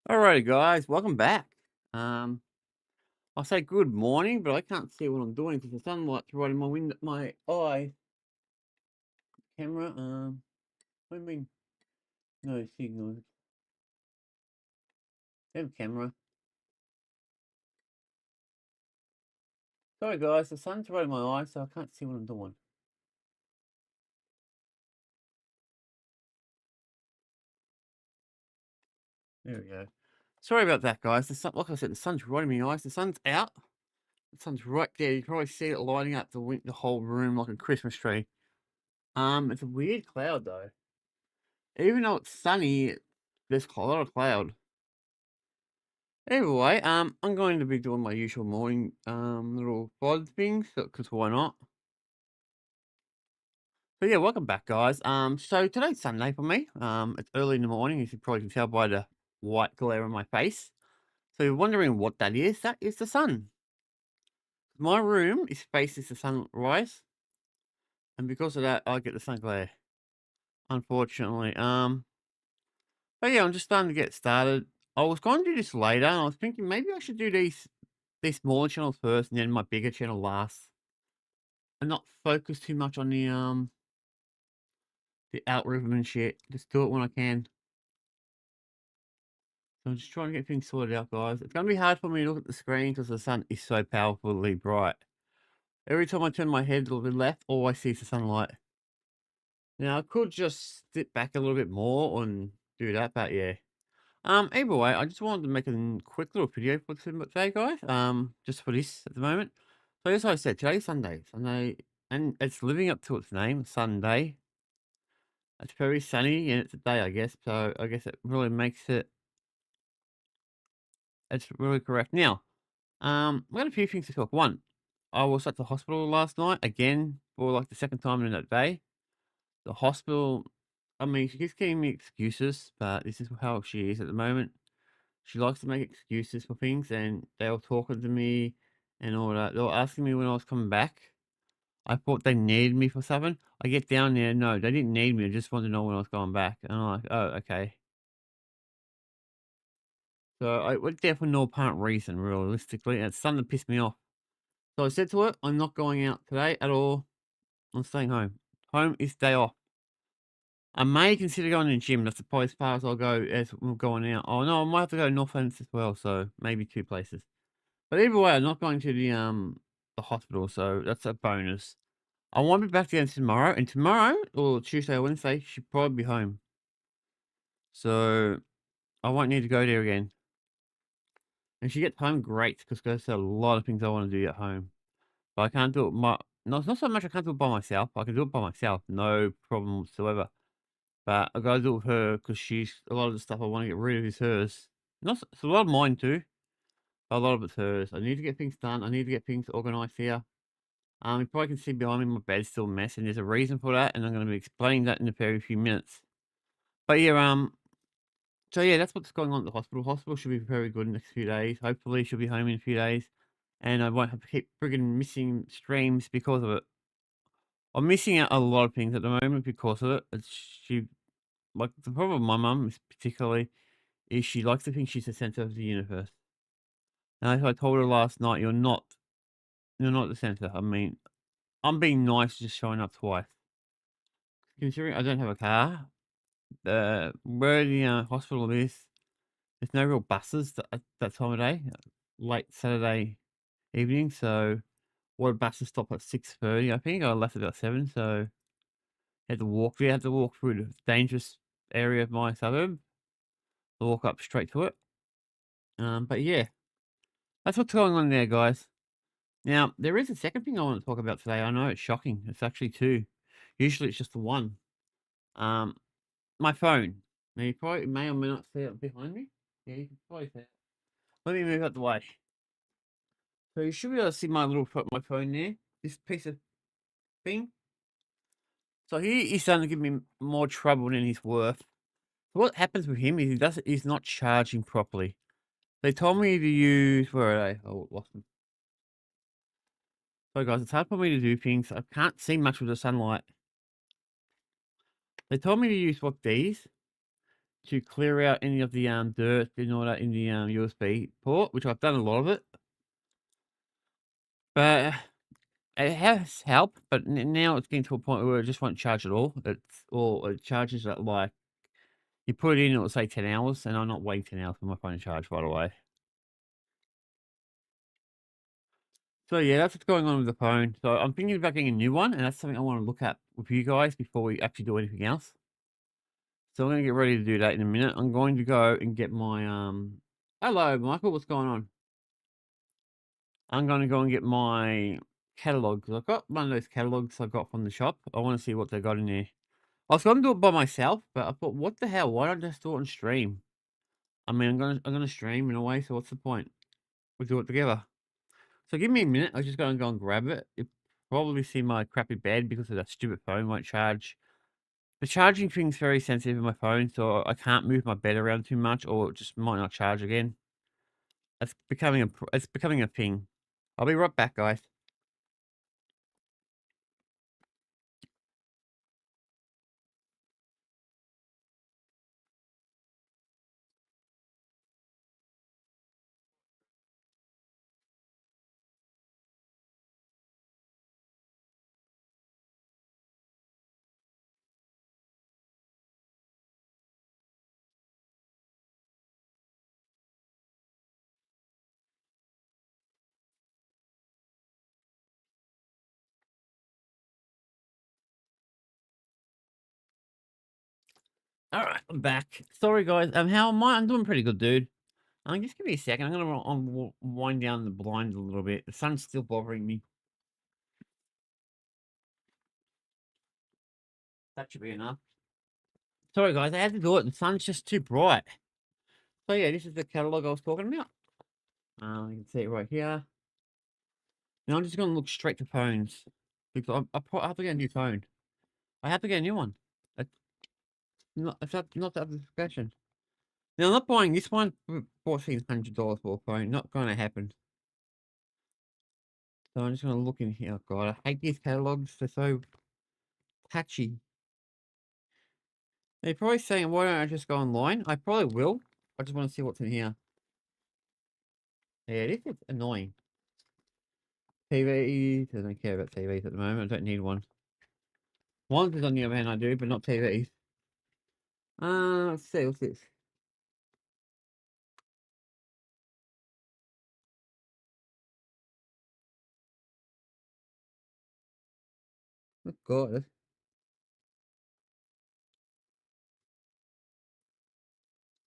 Alrighty, guys, welcome back. Um, I'll say good morning, but I can't see what I'm doing because the sunlight's right in my window, my eye camera. What do you mean? No signal. Have camera. Sorry, guys, the sun's right in my eye, so I can't see what I'm doing. There we go. Sorry about that, guys. The sun, like I said, the sun's right in my eyes. The sun's out. The sun's right there. You can probably see it lighting up the whole room like a Christmas tree. It's a weird cloud though. Even though it's sunny, there's a lot of cloud. Anyway, I'm going to be doing my usual morning, little VOD things, because why not? But yeah, welcome back, guys. So today's Sunday for me. It's early in the morning, as you probably can tell by the white glare on my face. So you're wondering what that is? That is the sun. My room is faces the sunrise, and because of that, I get the sun glare. Unfortunately, but yeah, I'm just starting to get started. I was going to do this later, and I was thinking maybe I should do these smaller channels first, and then my bigger channel last. And not focus too much on the algorithm and shit. Just do it when I can. So I'm just trying to get things sorted out, guys. It's gonna be hard for me to look at the screen because the sun is so powerfully bright. Every time I turn my head to the left, all I see is the sunlight. Now I could just sit back a little bit more and do that, but yeah. Either way, I just wanted to make a quick little video for today, guys. Just for this at the moment. So as I said, today's Sunday. Sunday, and it's living up to its name, Sunday. It's very sunny and it's a day, I guess. So I guess it really makes it's really correct. Now, I got a few things to talk. One, I was at the hospital last night again for like the second time in that day. The hospital, I mean, she keeps giving me excuses, but this is how she is at the moment. She likes to make excuses for things, and they were talking to me and all that. They were asking me when I was coming back. I thought they needed me for something. I get down there, no, they didn't need me. I just wanted to know when I was going back. And I'm like, oh, okay. So I went there for no apparent reason, realistically, and it's starting to piss me off. So I said to her, I'm not going out today at all. I'm staying home. Home is day off. I may consider going to the gym. That's probably as far as I'll go as we're going out. Oh no, I might have to go to Northlands as well, so maybe two places. But either way, I'm not going to the hospital, so that's a bonus. I won't be back again tomorrow, and tomorrow or Tuesday or Wednesday, she'll probably be home. So I won't need to go there again. And she gets home great because there's a lot of things I want to do at home. But I can't do it no, it's not so much I can't do it by myself. I can do it by myself, no problem whatsoever. But I gotta do it with her because she's a lot of the stuff I want to get rid of is hers. Not it's a lot of mine too, but a lot of it's hers. I need to get things done. I need to get things organized here. You probably can see behind me my bed's still a mess, and there's a reason for that, and I'm gonna be explaining that in a very few minutes. But yeah, so yeah, that's what's going on at the hospital. Hospital should be very good in the next few days. Hopefully, she'll be home in a few days, and I won't have to keep friggin' missing streams because of it. I'm missing out a lot of things at the moment because of it. She like the problem with my mum is particularly is she likes to think she's the center of the universe. And as I told her last night, you're not the center. I mean, I'm being nice just showing up twice. Considering I don't have a car, where the hospital is, there's no real buses at that time of day, late Saturday evening. So, what buses stop at 6:30? I think I left about 7, so had to walk. We had to walk through the dangerous area of my suburb to walk up straight to it. But yeah, that's what's going on there, guys. Now, there is a second thing I want to talk about today. I know it's shocking. It's actually two. Usually it's just the one. Um, my phone. Now, you probably may or may not see it behind me. Yeah, you can probably see it. Let me move out the way. So you should be able to see my phone there. This piece of thing. So he's starting to give me more trouble than he's worth. So what happens with him is he's not charging properly. They told me to use where are they? Oh, lost them. So guys, it's hard for me to do things. I can't see much with the sunlight. They told me to use what these to clear out any of the dirt and all that in the USB port, which I've done a lot of it. But it has helped, but now it's getting to a point where it just won't charge at all. It charges at like you put it in, it'll say 10 hours, and I'm not waiting 10 hours for my phone to charge, by the way. So yeah, that's what's going on with the phone. So I'm thinking about getting a new one, and that's something I want to look at with you guys before we actually do anything else. So I'm gonna get ready to do that in a minute. I'm going to go and get my hello Michael, what's going on? I'm gonna go and get my catalog, 'cause I've got one of those catalogs I got from the shop. I want to see what they got in there. I was gonna do it by myself, but I thought, what the hell? Why don't I just do it on stream? I mean, I'm gonna stream in a way, so what's the point? We'll do it together. So give me a minute. I just gonna go and grab it. You probably see my crappy bed because of that stupid phone won't charge. The charging thing's very sensitive in my phone, so I can't move my bed around too much, or it just might not charge again. It's becoming a thing. I'll be right back, guys. All right, I'm back. Sorry, guys. How am I? I'm doing pretty good, dude. Just give me a second. I'm gonna wind down the blinds a little bit. The sun's still bothering me. That should be enough. Sorry, guys. I had to do it. The sun's just too bright. So yeah, this is the catalog I was talking about. You can see it right here. Now I'm just gonna look straight to phones because I have to get a new phone. I have to get a new one. It's not up for discussion. Now I'm not buying this one for $1,400 for a phone. Not gonna happen. So I'm just gonna look in here. Oh, God, I hate these catalogs. They're so patchy. They're probably saying, why don't I just go online? I probably will. I just want to see what's in here. Yeah, this is annoying. TVs. I don't care about TVs at the moment. I don't need one. Monitors, on the other hand, I do, but not TVs. Let's see. What's this? Oh, God.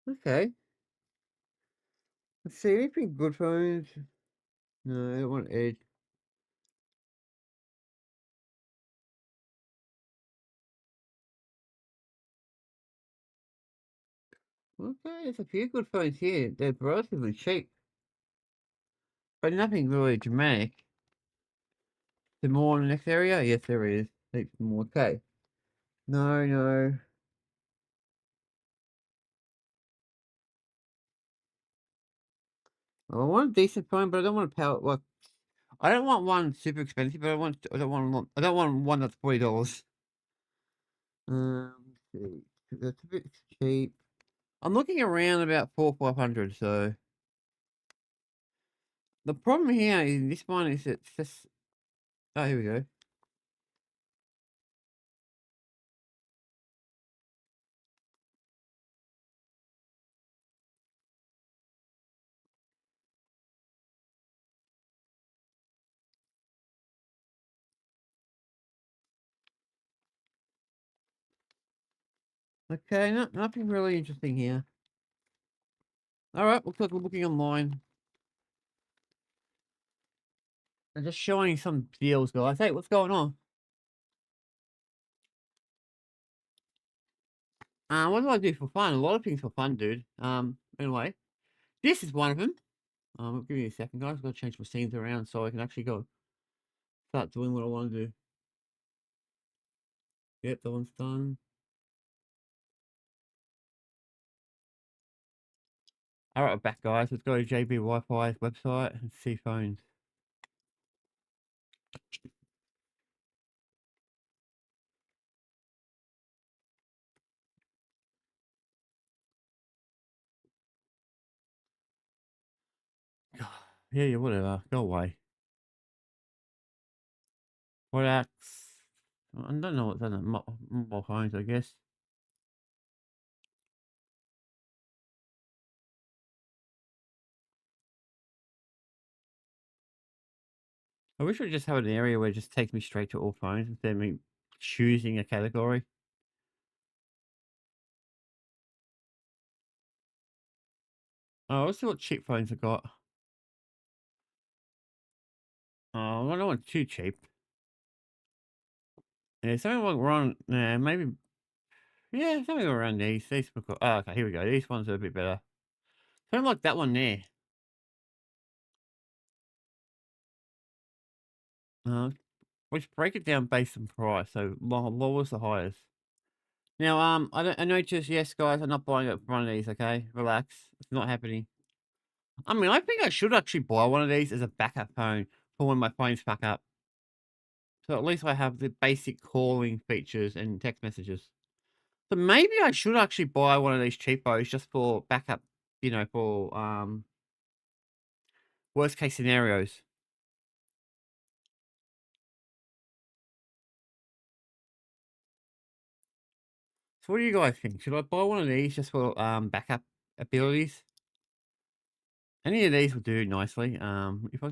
Okay. Let's see. Anything good phones? No, I don't want Edge. Okay, there's a few good phones here. They're relatively cheap, but nothing really dramatic. Is there more in the next area? Yes, there is. Heaps more. Okay. No, no. Well, I want a decent phone, but I don't want a power. Like, I don't want one super expensive, but I don't want one that's $40. Let's see. That's a bit cheap. I'm looking around about 500. So the problem here is this one is it's just. Oh, here we go. Okay, nothing really interesting here. All right, looks like we're looking online. I'm just showing some deals, guys. Hey, what's going on? What do I do for fun? A lot of things for fun, dude. Anyway, this is one of them. Give me a second, guys. I've got to change my scenes around so I can actually go start doing what I want to do. Yep, that one's done. All right, we're back, guys. Let's go to JB Wi-Fi's website and see phones. Yeah, yeah, whatever. Go away. Relax. I don't know what's on the mobile phones, I guess. I wish we just have an area where it just takes me straight to all phones instead of me choosing a category. Oh, let's see what cheap phones I got. Oh, I don't want too cheap. Yeah, something like around, nah, maybe, yeah, something around these. These look, oh, okay, here we go. These ones are a bit better. Something like that one there. Uh, which break it down based on price. So lowest the highest. Now, I noticed, yes, guys, I'm not buying it one of these, okay? Relax. It's not happening. I mean, I think I should actually buy one of these as a backup phone for when my phone's back up. So at least I have the basic calling features and text messages. So maybe I should actually buy one of these cheapos just for backup, for worst case scenarios. So what do you guys think? Should I buy one of these just for backup abilities? Any of these will do nicely. If I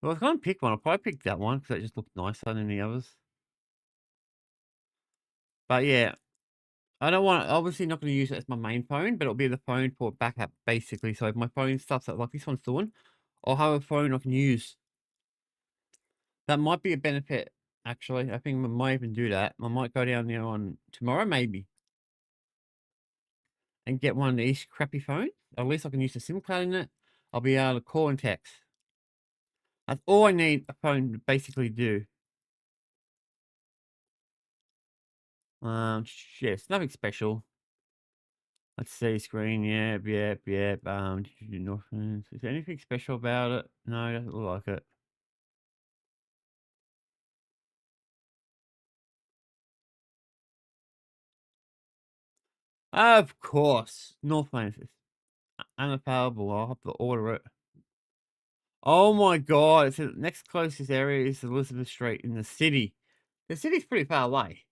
was gonna pick one, I'll probably pick that one because it just looks nicer than the others. But yeah, I don't want obviously not gonna use it as my main phone, but it'll be the phone for backup basically. So if my phone stuff that like this one's doing, I'll have a phone I can use. That might be a benefit, actually. I think I might even do that. I might go down there on tomorrow maybe and get one of these crappy phones. At least I can use the SIM card in it. I'll be able to call and text. That's all I need a phone to basically do. Yes, nothing special. Let's see, screen, yep, yep, yep. Nothing. Is there anything special about it? No, it doesn't look like it. Of course, North Face is unavailable. I'll have to order it. Oh my god! It's the next closest area is Elizabeth Street in the city. The city's pretty far away.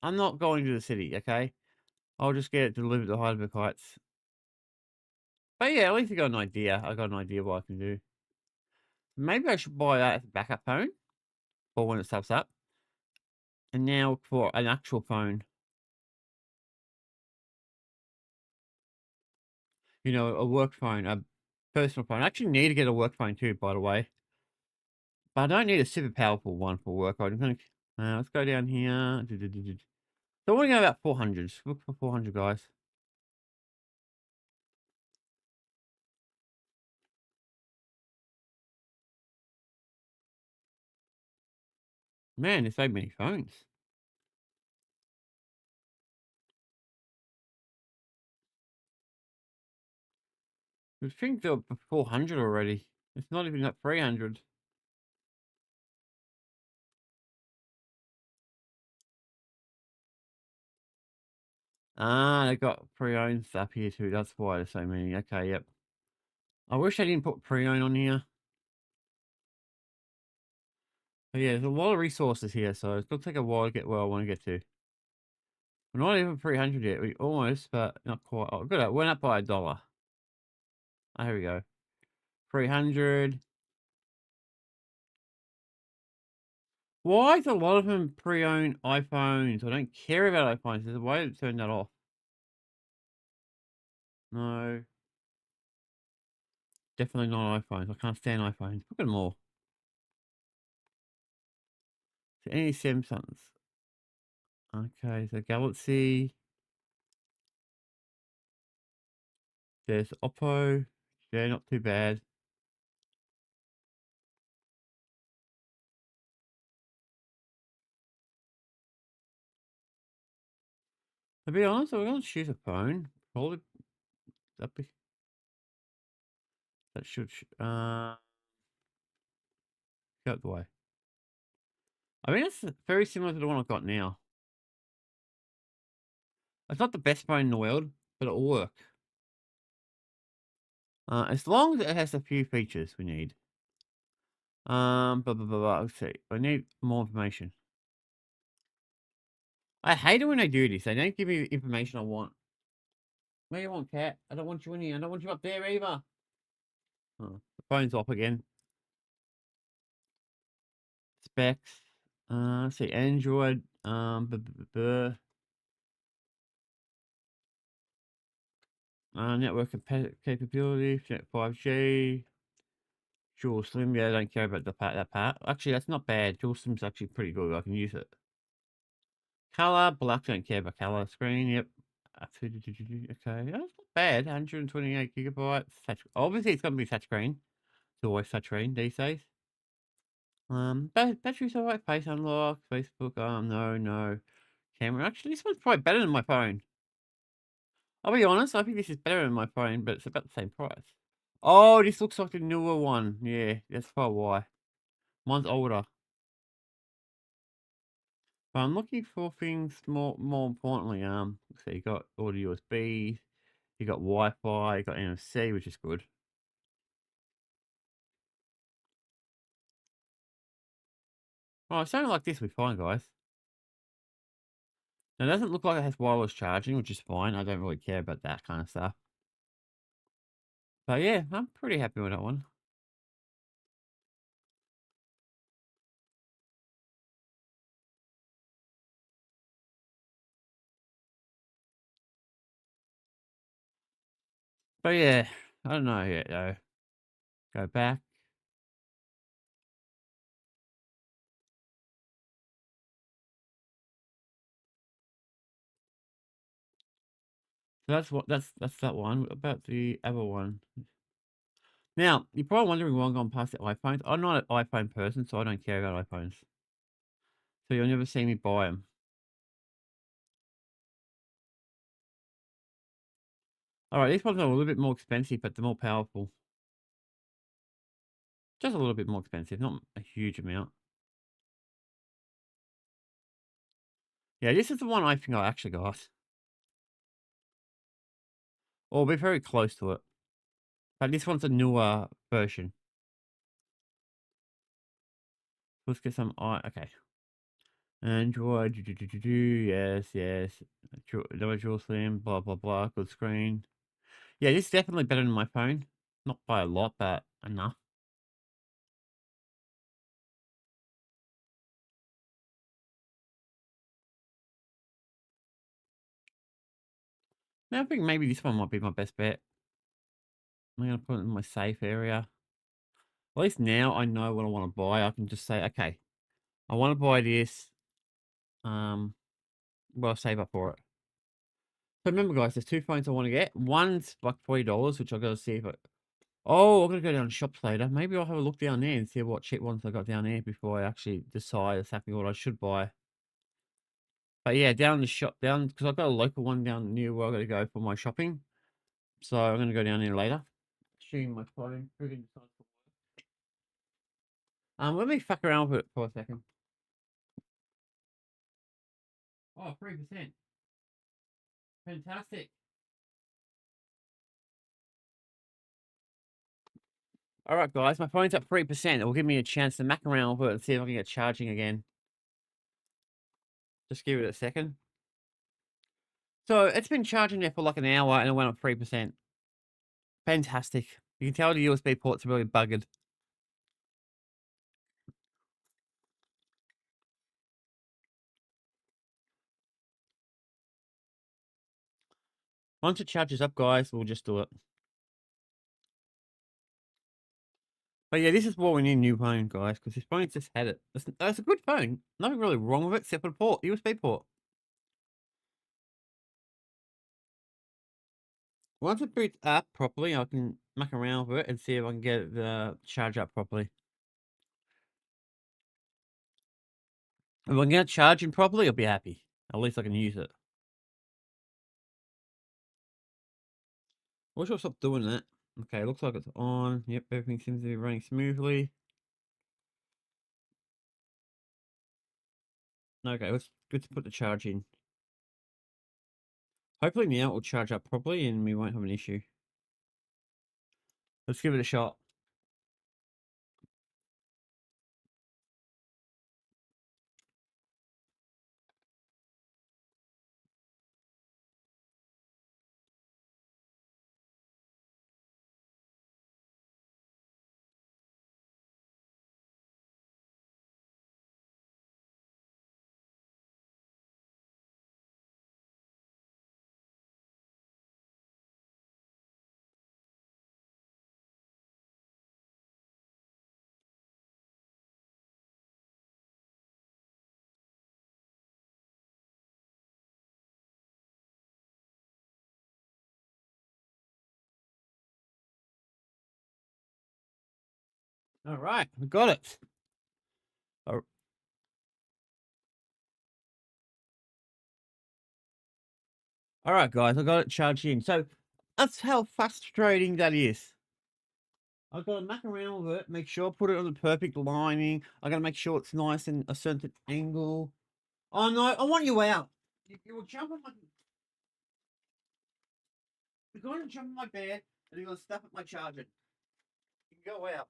I'm not going to the city, okay? I'll just get it delivered to Heidelberg Heights. But yeah, at least I got an idea. I got an idea what I can do. Maybe I should buy that as a backup phone for when it starts up. And now for an actual phone. A work phone, a personal phone. I actually need to get a work phone too, by the way. But I don't need a super powerful one for work. I'm gonna, let's go down here. So we're going to go about 400. Look for 400, guys. Man, there's so many phones. I think they're 400 already. It's not even at 300. Ah, they got pre-owned stuff here too. That's why there's so many. Okay, yep. I wish I didn't put pre-owned on here. But yeah, there's a lot of resources here, so it's gonna take a while to get where I want to get to. We're not even 300 yet. We almost, but not quite. Oh, good. It went up by $1. Oh, here we go. 300. Why is a lot of them pre-owned iPhones? I don't care about iPhones. There's a way to turn that off. No, definitely not iPhones. I can't stand iPhones. Look at them all. So any Samsungs. Okay, so Galaxy. There's Oppo. Yeah, not too bad. To be honest, I'm gonna choose a phone. Probably that be that should go out the way. I mean, it's very similar to the one I've got now. It's not the best phone in the world, but it'll work. As long as it has a few features we need. Let's see. I need more information. I hate it when they do this. They don't give me the information I want. Where you want, cat? I don't want you in here. I don't want you up there either. Oh, the phone's off again. Specs. Let's see. Android. Network capability. 5G. Dual SIM. Yeah, I don't care about that part. Actually, that's not bad. Dual SIM's actually pretty good. I can use it. Color. Black. Don't care about color. Screen. Yep. Okay, that's not bad. 128 gigabytes. Obviously, it's going to be touchscreen. It's always touchscreen these days. Battery's alright. Face unlock. Facebook. No. Camera. Actually, this one's probably better than my phone. I'll be honest. I think this is better than my phone, but it's about the same price. Oh, this looks like the newer one. Yeah, that's probably why. Mine's older. But I'm looking for things more importantly. So you got audio USB. You got Wi-Fi. You got NFC, which is good. Oh, something like this will be fine, guys. Now, it doesn't look like it has wireless charging, which is fine. I don't really care about that kind of stuff. But yeah, I'm pretty happy with that one. But yeah, I don't know yet though. Go back. So that's that one. What about the other one? Now, you're probably wondering why I'm going past the iPhones. I'm not an iPhone person, so I don't care about iPhones. So you'll never see me buy them. Alright, these ones are a little bit more expensive, but they're more powerful. Just a little bit more expensive, not a huge amount. Yeah, this is the one I think I actually got. Or we're very close to it. But this one's a newer version. Let's get some okay. Android, yes. Dual SIM, blah blah blah. Good screen. Yeah, this is definitely better than my phone. Not by a lot, but enough. Now I think maybe this one might be my best bet. I'm gonna put it in my safe area. At least now I know what I want to buy. I can just say, okay, I want to buy this. Well, save up for it. So remember, guys, there's two phones I want to get. One's like $40, which I gotta see if it. Oh, I'm gonna go down to shops later. Maybe I'll have a look down there and see what cheap ones I got down there before I actually decide exactly what I should buy. But yeah, down the shop because I've got a local one down near where I gotta go for my shopping. So I'm gonna go down there later. Shooting my phone. Let me fuck around with it for a second. Oh, 3%. Fantastic. All right, guys, my phone's at 3%. It will give me a chance to mac around with it and see if I can get charging again. Just give it a second. So it's been charging there for like an hour and it went up 3%. Fantastic. You can tell the USB ports are really buggered. Once it charges up, guys, we'll just do it. But yeah, this is what we need a new phone, guys, because this phone just had it. It's a good phone. Nothing really wrong with it except for the port, USB port. Once it boots up properly, I can muck around with it and see if I can get the charge up properly. If I can get it charging properly, I'll be happy. At least I can use it. Wish I stopped doing that. Okay, looks like it's on. Yep, everything seems to be running smoothly. Okay, let's put the charge in. Hopefully now it will charge up properly and we won't have an issue. Let's give it a shot. All right, we got it. All right, guys, I got it charged in. So that's how frustrating that is. I've got to muck around with it, make sure I put it on the perfect lining. I got to make sure it's nice in a certain angle. Oh no, I want you out. You will jump on my. You're going to jump on my bed and you're going to stuff at my charger. You can go out.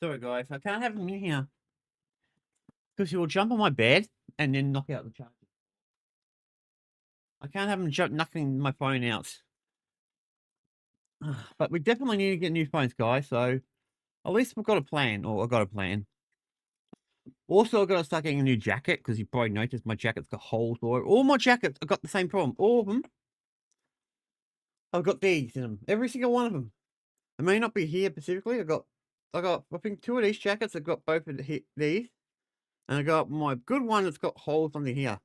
Sorry, guys, I can't have him in here because he will jump on my bed and then knock out the charger. I can't have him jump knocking my phone out. But we definitely need to get new phones, guys. So at least we've got a plan, or I've got a plan. Also, I've got to start getting a new jacket because you probably noticed my jacket's got holes all over. All my jackets, I've got the same problem. All of them, I've got these in them. Every single one of them. It may not be here specifically. I think 2 of these jackets. I've got both of these, and I got my good one that's got holes under here.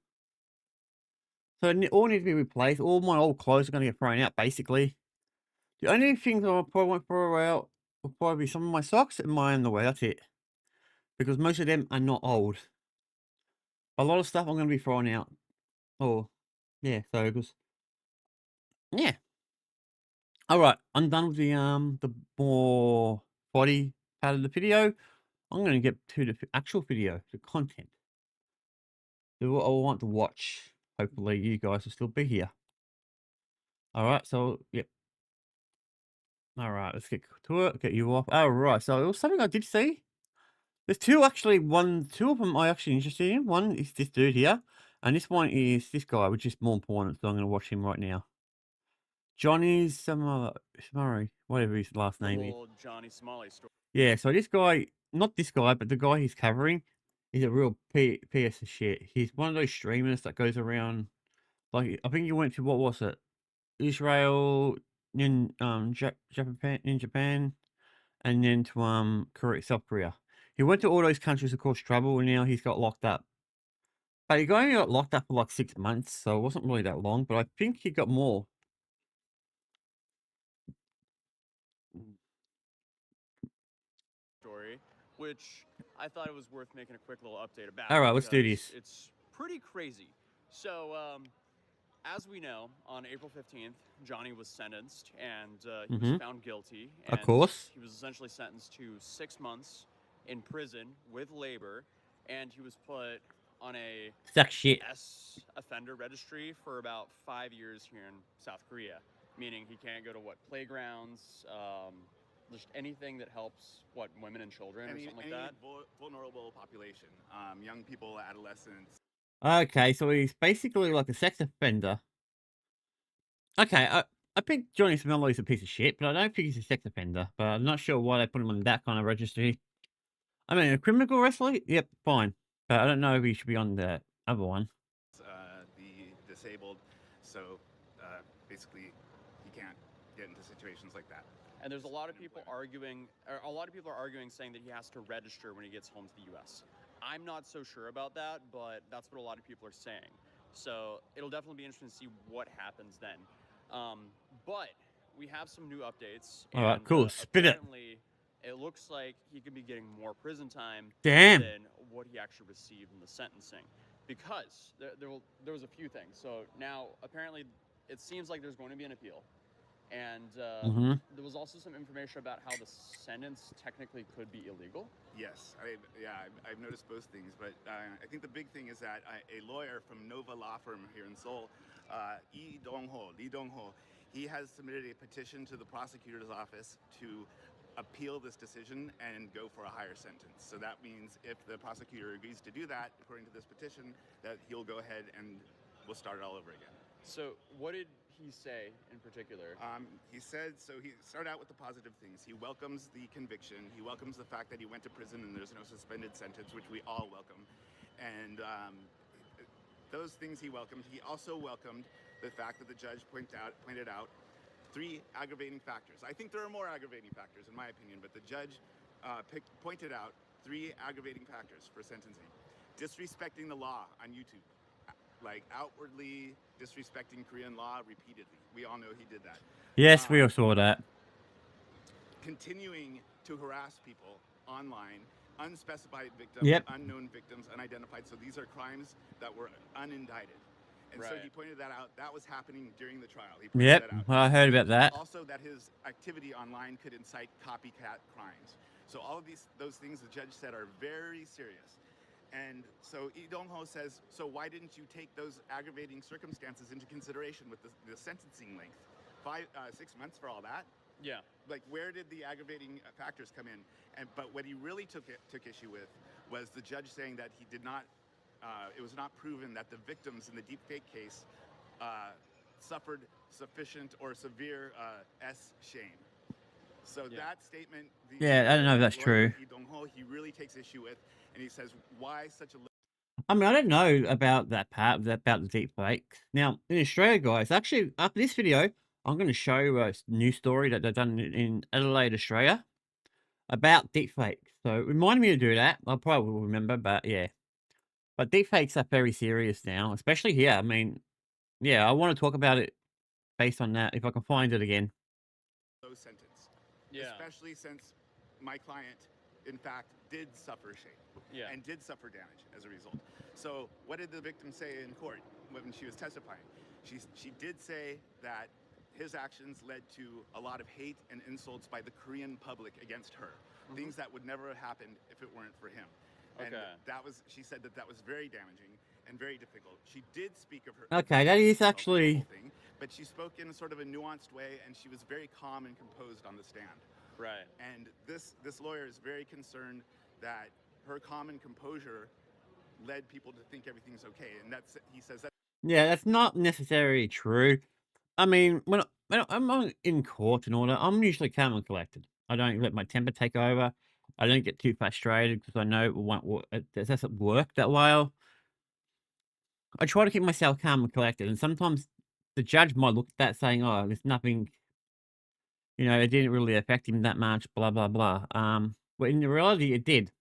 So it all needs to be replaced. All my old clothes are going to get thrown out, basically. The only things I probably won't throw out will probably be some of my socks and my underwear. That's it. Because most of them are not old. A lot of stuff I'm going to be throwing out. Oh, yeah. So it was, yeah. All right, I'm done with the more body part of the video. I'm going to get to the actual video, the content. What I want to watch. Hopefully, you guys will still be here. All right, so yep. All right, let's get to it. Get you off. All right, so it was something I did see. There's two actually. Two of them I actually interested in. One is this dude here, and this one is this guy, which is more important. So I'm going to watch him right now. Johnny's Smurray, whatever his last name is. Johnny Smalley story. Yeah, so this guy, not this guy, but the guy he's covering, is a real piece of shit. He's one of those streamers that goes around, like I think he went to what was it, Israel, in Japan, and then to Korea, South Korea. He went to all those countries to cause trouble, and now he's got locked up. But he only got locked up for like 6 months, so it wasn't really that long. But I think he got more. Story, which I thought it was worth making a quick little update about. All right, let's do this. It's pretty crazy. So, as we know, on April 15th, Johnny was sentenced and he was found guilty. And Of course. He was essentially sentenced to 6 months in prison with labor, and he was put on a Suck shit. S offender registry for about 5 years here in South Korea, meaning he can't go to playgrounds, just anything that helps women and children or something like that. Vulnerable population, young people, adolescents. Okay, so he's basically like a sex offender. Okay, I think Johnny Smello's a piece of shit, but I don't think he's a sex offender. But I'm not sure why they put him on that kind of registry. I mean, a criminal wrestler? Yep, fine. But I don't know if he should be on the other one. The disabled, so basically he can't get into situations like that. And there's a lot of people arguing, saying that he has to register when he gets home to the U.S. I'm not so sure about that, but that's what a lot of people are saying. So it'll definitely be interesting to see what happens then. But we have some new updates. All right, cool. Spit it. Apparently, it looks like he could be getting more prison time Damn. than what he actually received in the sentencing. Because there was a few things. So now, apparently, it seems like there's going to be an appeal. And there was was also some information about how the sentence technically could be illegal. Yes, I've noticed both things, but I think the big thing is that a lawyer from Nova Law Firm here in Seoul, Lee Dong-ho, he has submitted a petition to the prosecutor's office to appeal this decision and go for a higher sentence. So that means if the prosecutor agrees to do that, according to this petition, that he'll go ahead and we'll start it all over again. So what did he say in particular? He started out with the positive things. He welcomes the conviction. He welcomes the fact that he went to prison and there's no suspended sentence, which we all welcome. And those things he welcomed. He also welcomed the fact that the judge pointed out 3 aggravating factors. I think there are more aggravating factors, in my opinion, but the judge pointed out 3 aggravating factors for sentencing. Disrespecting the law on YouTube. Like outwardly disrespecting Korean law repeatedly. We all know he did that. Yes, we all saw that. Continuing to harass people online, unspecified victims, unknown victims, unidentified. So these are crimes that were unindicted. And so he pointed that out. That was happening during the trial. He pointed that out. I heard about that. Also that his activity online could incite copycat crimes. So all of those things the judge said are very serious. And so Lee Dong-ho says, so why didn't you take those aggravating circumstances into consideration with the sentencing length? 6 months for all that? Yeah. Like, where did the aggravating factors come in? But what he really took issue with was the judge saying that he did not, it was not proven that the victims in the deepfake case suffered sufficient or severe shame. So that statement, I don't know if that's true. Lee Dong-ho, he really takes issue with, and he says, why such a... I mean, I don't know about that part, about the deep fakes. Now, in Australia, guys, actually, after this video, I'm going to show you a news story that they've done in Adelaide, Australia, about deep fakes. So, remind me to do that. I probably will remember, but yeah. But deep fakes are very serious now, especially here. I mean, yeah, I want to talk about it based on that, if I can find it again. Low sentence. Yeah. Especially since my client, in fact, did suffer shame and did suffer damage as a result. So what did the victim say in court when she was testifying? She did say that his actions led to a lot of hate and insults by the Korean public against her. Things that would never have happened if it weren't for him. And she said that was very damaging and very difficult. She did speak of her... Okay, that is actually... But she spoke in sort of a nuanced way, and she was very calm and composed on the stand. Right. And this lawyer is very concerned that her calm and composure led people to think everything's okay. And he says that... Yeah, that's not necessarily true. I mean, when I'm in court and all that, I'm usually calm and collected. I don't let my temper take over. I don't get too frustrated because I know it doesn't work that well. I try to keep myself calm and collected, and sometimes the judge might look at that saying, oh, there's nothing, it didn't really affect him that much, blah, blah, blah. But in reality, it did.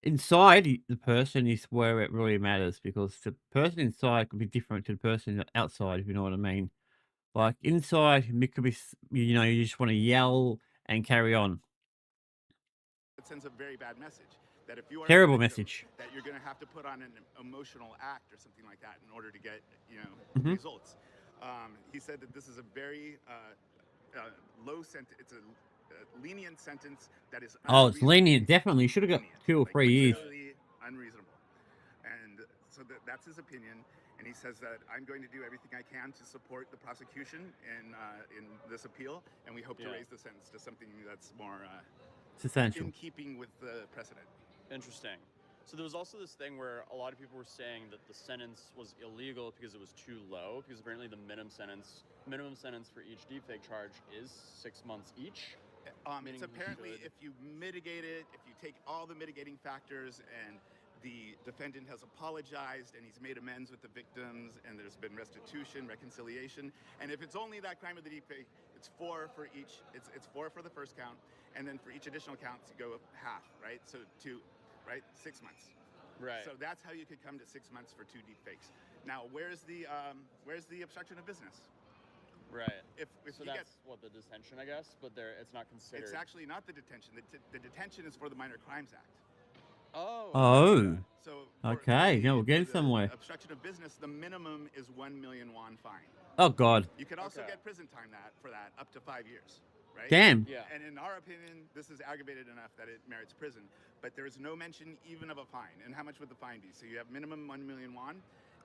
Inside the person is where it really matters, because the person inside could be different to the person outside, if you know what I mean. Like, inside, it could be, you just want to yell and carry on. It sends a very bad message. That if you are terrible message, that you're going to have to put on an emotional act or something like that in order to get, results. He said that this is a very low sentence. It's a lenient sentence that is... Oh, it's lenient. Definitely. You should have got 2 or 3 years. Unreasonable. And so that's his opinion. And he says that I'm going to do everything I can to support the prosecution in this appeal. And we hope to raise the sentence to something that's more substantial, in keeping with the precedent. Interesting. So there was also this thing where a lot of people were saying that the sentence was illegal because it was too low, because apparently the minimum sentence for each deepfake charge is 6 months each. It's apparently if you mitigate it, if you take all the mitigating factors, and the defendant has apologized and he's made amends with the victims, and there's been restitution, reconciliation, and if it's only that crime of the deepfake, it's 4 for each. It's 4 for the first count, and then for each additional count, you go half, right? So 6 months. Right. So that's how you could come to 6 months for 2 deepfakes. Now, where's the obstruction of business? Right. So that's what the detention, I guess, but it's not considered. It's actually not the detention. The detention is for the Minor Crimes Act. Oh. So okay. We're getting somewhere. Obstruction of business. The minimum is 1 million won fine. Oh God. You could also get prison time for that up to 5 years. right? Damn. Yeah. And in our opinion, this is aggravated enough that it merits prison. But there is no mention even of a fine. And how much would the fine be? So you have minimum 1 million won,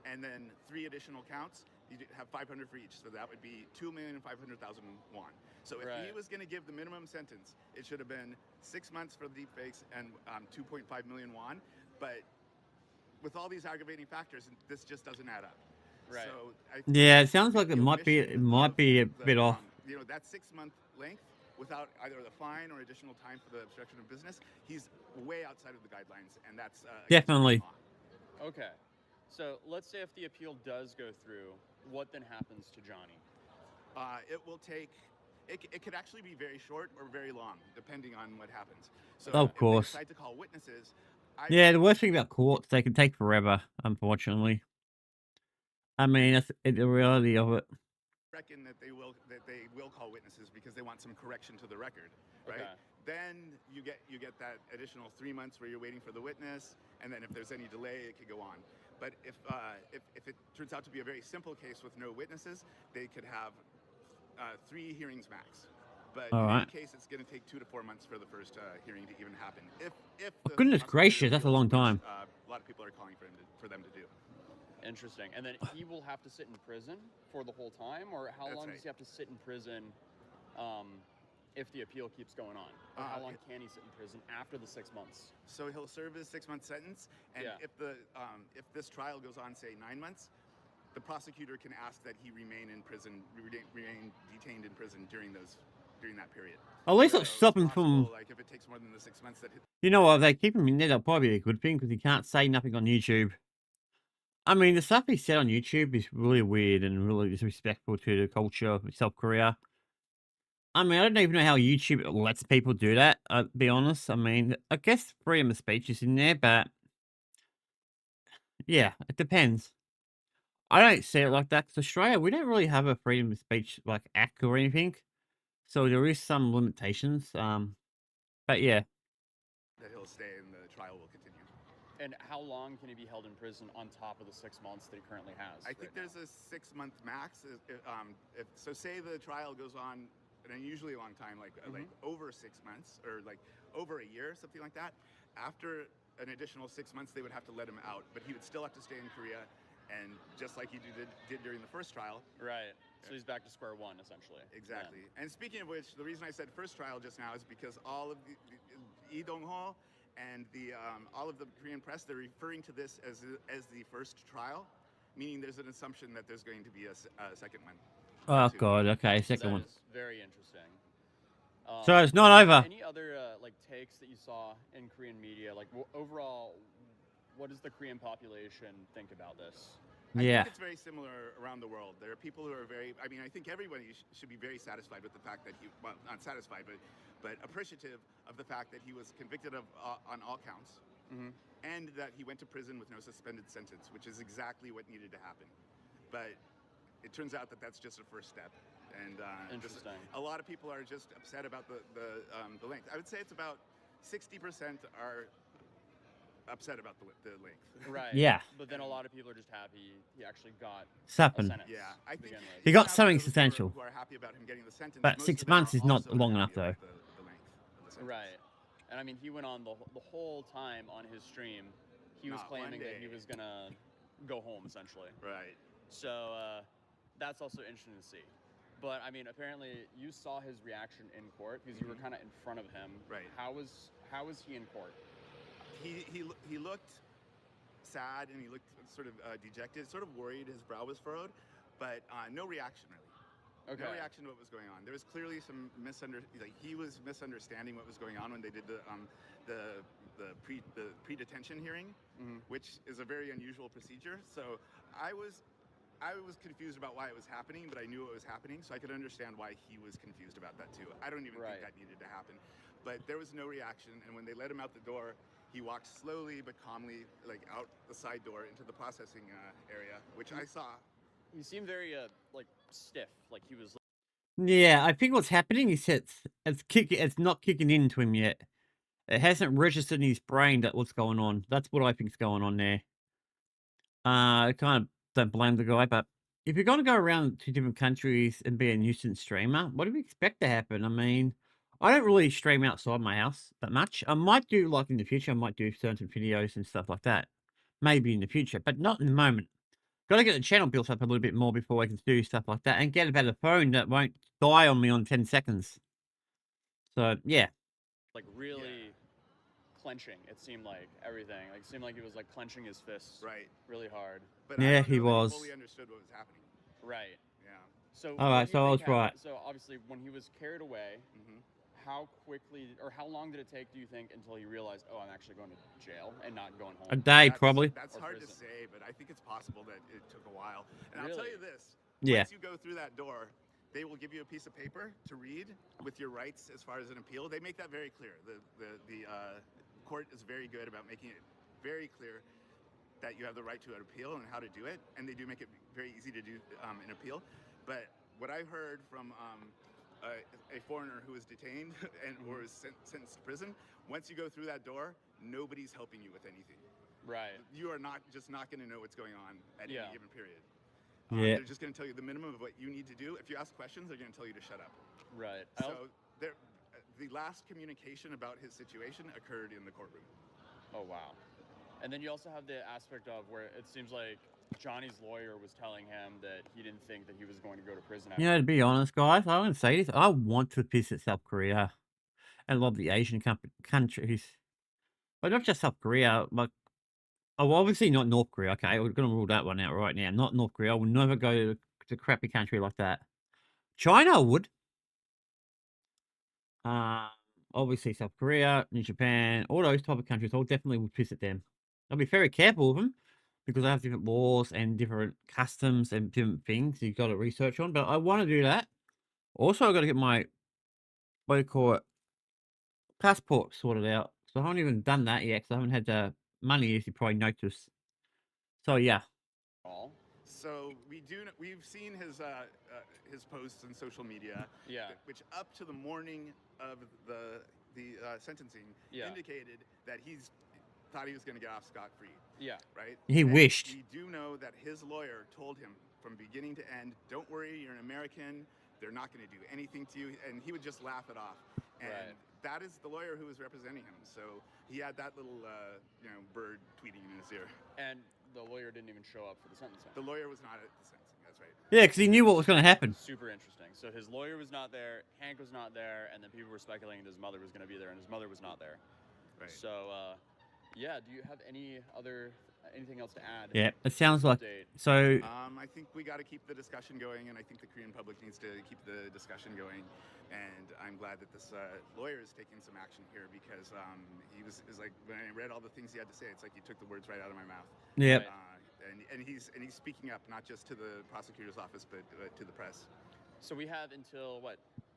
and then 3 additional counts. You have 500 for each, so that would be 2,500,000 won. So if he Right. was going to give the minimum sentence, it should have been 6 months for the deepfakes and 2.5 million won. But with all these aggravating factors, this just doesn't add up. Right. So Yeah, it I sounds think like it the might be omission a of bit off. that 6 month length without either the fine or additional time for the obstruction of business, he's way outside of the guidelines, and that's against Definitely. law. Okay. So let's say if the appeal does go through, what then happens to Johnny? It will take. It could actually be very short or very long, depending on what happens. So Of if course. they decide to call witnesses, Yeah, the worst thing about courts, they can take forever, unfortunately. I mean, that's the reality of it. reckon that they will call witnesses because they want some correction to the record, right? Okay. Then you get that additional 3 months where you're waiting for the witness, and then if there's any delay, it could go on. But if it turns out to be a very simple case with no witnesses, they could have 3 hearings max. But All in right. any case, it's going to take 2 to 4 months for the first hearing to even happen. If the Goodness prosecutor gracious, that's a appeals, long which, time. a lot of people are calling for them to do. Interesting. And then he will have to sit in prison for the whole time, or how That's long right. does he have to sit in prison if the appeal keeps going on? Or how long can he sit in prison after the 6 months? So he'll serve his 6-month sentence, and Yeah. if this trial goes on, say 9 months, the prosecutor can ask that he remain detained in prison during that period. At least So it'll stop him possible, from. like if it takes more than the 6 months, that You know what? If they keep him in there, that'll probably be a good thing because he can't say nothing on YouTube. I mean, the stuff he said on YouTube is really weird and really disrespectful to the culture of South Korea. I mean, I don't even know how YouTube lets people do that, be honest. I mean, I guess freedom of speech is in there, but yeah, it depends. I don't see it like that because Australia, we don't really have a freedom of speech like act or anything. So there is some limitations. But yeah, he'll stay and the trial will continue. And how long can he be held in prison on top of the 6 months that he currently has? I think there's a 6-month max. So say the trial goes on an unusually long time, like over 6 months or like over a year, something like that. After an additional 6 months, they would have to let him out, but he would still have to stay in Korea, and just like he did during the first trial. Right. So he's back to square one, essentially. Exactly. Yeah. And speaking of which, the reason I said first trial just now is because all of the Lee Dong-ho and all of the Korean press, they're referring to this as the first trial, meaning there's an assumption that there's going to be a second one. oh god, okay, So second that one. is very interesting. So it's not over. Any other like takes that you saw in Korean media? Like overall, what does the Korean population think about this? I Yeah, think it's very similar around the world. There are people who are I think everybody should be very satisfied with the fact that well, not satisfied, but appreciative of the fact that he was convicted of on all counts, and that he went to prison with no suspended sentence, which is exactly what needed to happen. But it turns out that that's just a first step. And Interesting. a lot of people are just upset about the length. I would say it's about 60% are upset about the length. Right. Yeah. But then a lot of people are just happy he actually got something. a sentence. Yeah, I to think begin with. He got out of something those substantial. who are happy about him getting the sentence, But most 6 of them months are is not also long unhappy enough, about the length of the sentence. Right. And I mean, he went on the whole time on his stream. He was Not one claiming that he day. was gonna go home essentially. Right. So that's also interesting to see. But I mean, apparently you saw his reaction in court because you were kind of in front of him. Right. How was he in court? He looked sad and he looked sort of dejected, sort of worried. His brow was furrowed, but no reaction really. Okay. No reaction to what was going on. There was clearly some he was misunderstanding what was going on when they did the pre-detention hearing, which is a very unusual procedure. So I was confused about why it was happening, but I knew it was happening, so I could understand why he was confused about that too. I don't even think that needed to happen, but there was no reaction. And when they let him out the door, he walked slowly but calmly, like out the side door into the processing area, which I saw. He seemed very like stiff, like he was. Yeah, I think what's happening is it's not kicking into him yet. It hasn't registered in his brain that what's going on. That's what I think's going on there. I kind of don't blame the guy, but if you're gonna go around to different countries and be a nuisance streamer, what do you expect to happen? I mean, I don't really stream outside my house that much. I might do like in the future, I might do certain videos and stuff like that. Maybe in the future, but not in the moment. Gotta get the channel built up a little bit more before I can do stuff like that and get a better phone that won't die on me on 10 seconds. So yeah. Like really clenching. It seemed like everything. Like it seemed like he was like clenching his fists Right. really hard. But I Yeah, don't he know that he was. fully understood what was happening. Right. Yeah. So All what right, do you so I think was right. So obviously when he was carried away, hmm how quickly or how long did it take, do you think, until he realized, oh, I'm actually going to jail and not going A home? day, probably. That's Or hard to prison. say, but I think it's possible that it took a while. And I'll tell Really? you this: Yeah. once you go through that door, they will give you a piece of paper to read with your rights as far as an appeal. They make that very clear. The court is very good about making it very clear that you have the right to an appeal and how to do it, and they do make it very easy to do an appeal. But what I heard from a foreigner who was detained and or is sentenced to prison, once you go through that door, nobody's helping you with anything. Right. You are not going to know what's going on at any given period. Yeah. They're just going to tell you the minimum of what you need to do. If you ask questions, they're going to tell you to shut up. Right. So the last communication about his situation occurred in the courtroom. Oh, wow. And then you also have the aspect of where it seems like Johnny's lawyer was telling him that he didn't think that he was going to go to prison. You know, to be honest, guys, I'm gonna say this. I want to visit South Korea and a lot of the Asian countries. But not just South Korea, like oh, well, obviously not North Korea. Okay, we're gonna rule that one out right now. Not North Korea. I will never go to a crappy country like that. China I would. Uh, obviously South Korea, and Japan, all those type of countries. I'll definitely would visit them. I'll be very careful of them because they have different laws and different customs and different things you've got to research on. But I want to do that. Also, I've got to get my what do you call it passport sorted out. So I haven't even done that yet because I haven't had the money, as you probably noticed. So yeah. All. So we've seen his posts on social media, which up to the morning of the sentencing indicated that he's thought he was going to get off scot-free. Yeah. Right? He wished. We do know that his lawyer told him from beginning to end, don't worry, you're an American. They're not going to do anything to you. And he would just laugh it off. And that is the lawyer who was representing him. So he had that little, bird tweeting in his ear. And the lawyer didn't even show up for the sentencing. The lawyer was not at the sentencing. That's right. Yeah, because he knew what was going to happen. Super interesting. So his lawyer was not there, Hank was not there, and then people were speculating that his mother was going to be there, and his mother was not there. Right. So, yeah, do you have anything else to add? Yeah, it sounds like so. I think we got to keep the discussion going, and I think the Korean public needs to keep the discussion going. And I'm glad that this lawyer is taking some action here because he was like when I read all the things he had to say, it's like he took the words right out of my mouth. Yep. And he's speaking up not just to the prosecutor's office but to the press. So we have until what,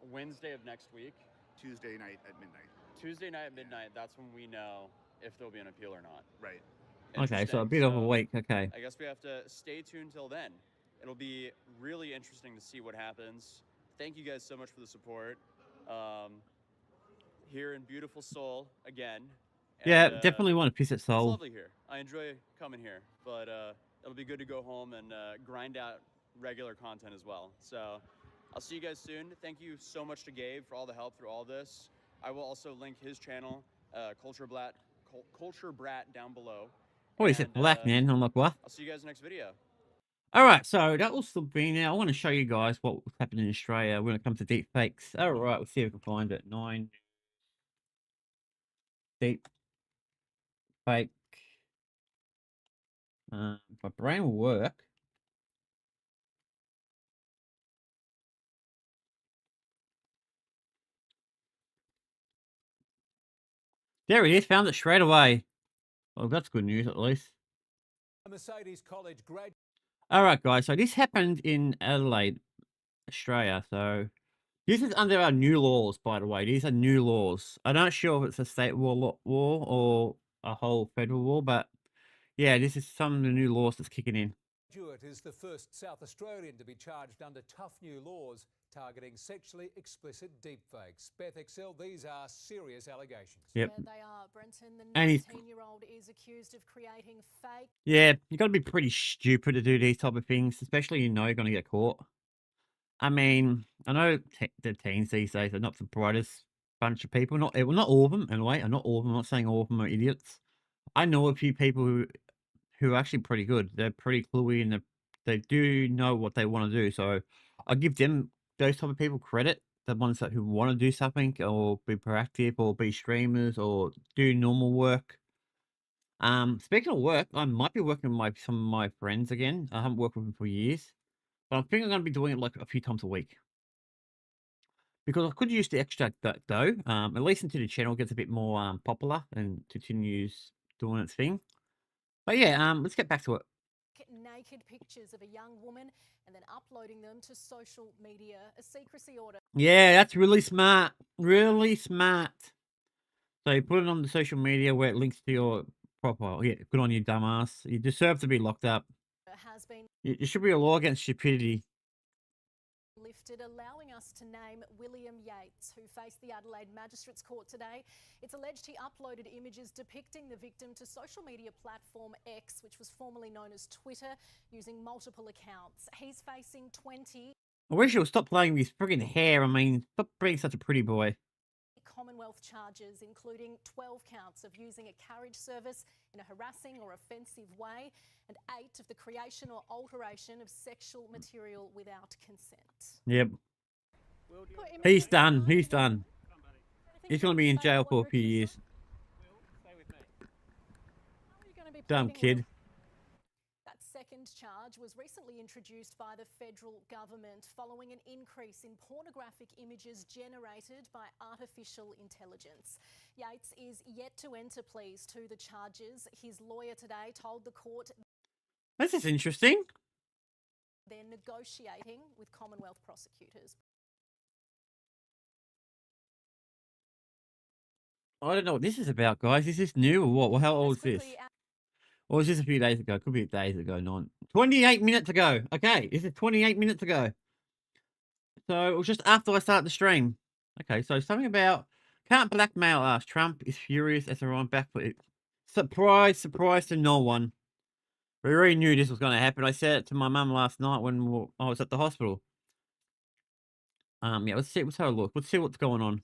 Wednesday of next week? Tuesday night at midnight. Tuesday night at midnight. That's when we know if there'll be an appeal or not. Right. Okay, so a bit of a week. Okay. I guess we have to stay tuned till then. It'll be really interesting to see what happens. Thank you guys so much for the support. Here in beautiful Seoul again. And, yeah, definitely want to visit Seoul. It's lovely here. I enjoy coming here, but it'll be good to go home and grind out regular content as well. So I'll see you guys soon. Thank you so much to Gabe for all the help through all this. I will also link his channel, Culture Brat, down below. Oh, he said black, man. I'm like, what? I'll see you guys next video. All right, so that will still be now. I want to show you guys what was happening in Australia when it comes to deep fakes. All right, let's see if we can find it. 9 deep fake. My brain will work. There it is. Found it straight away. Well, that's good news at least. Mercedes College grad. All right, guys. So this happened in Adelaide, Australia. So this is under our new laws, by the way. These are new laws. I'm not sure if it's a state law or a whole federal law, but yeah, this is some of the new laws that's kicking in. Graduate is the first South Australian to be charged under tough new laws targeting sexually explicit deepfakes. Beth Excel, these are serious allegations. Yep. Yeah, they are, Brenton. The And he's 19-year-old is accused of creating fake. yeah, you got to be pretty stupid to do these type of things, especially you're going to get caught. I mean, I know the teens these days are not the brightest bunch of people. Not not all of them, anyway. Not all of them. I'm not saying all of them are idiots. I know a few people who are actually pretty good. They're pretty cluey and they do know what they want to do. So I give them those type of people credit. The ones who want to do something or be proactive or be streamers or do normal work. Speaking of work, I might be working with some of my friends again. I haven't worked with them for years, but I think I'm going to be doing it like a few times a week because I could use the extra dough. At least until the channel gets a bit more popular and continues doing its thing. But yeah, let's get back to it. Naked pictures of a young woman and then uploading them to social media. A secrecy order Yeah, that's really smart. Really smart. So you put it on the social media where it links to your profile. Yeah, good on you, dumbass. You deserve to be locked up. has been You should be a law against stupidity. lifted, allowing us to name William Yates, who faced the Adelaide Magistrates Court today. It's alleged he uploaded images depicting the victim to social media platform X, which was formerly known as Twitter, using multiple accounts. He's facing 20 I wish you would stop playing with his friggin' hair. I mean, stop being such a pretty boy. Commonwealth charges, including 12 counts of using a carriage service in a harassing or offensive way, and 8 of the creation or alteration of sexual material without consent. Yep. He's done. He's done. He's going to be in jail for a few years. Dumb kid. That second charge was recently introduced by the federal government following an increase in pornographic images generated by artificial intelligence. Yates is yet to enter pleas to the charges. His lawyer today told the court This is interesting. they're negotiating with Commonwealth prosecutors. I don't know what this is about, guys. Is this new or what? Well, how old is this? Or was this a few days ago? Could be days ago, not 28 minutes ago. Okay, this is 28 minutes ago. So it was just after I started the stream. Okay, so something about can't blackmail us. Trump is furious as Iran backflip. Surprise, surprise to no one. We already knew this was going to happen. I said it to my mum last night when I was at the hospital. Yeah, let's have a look. Let's see what's going on.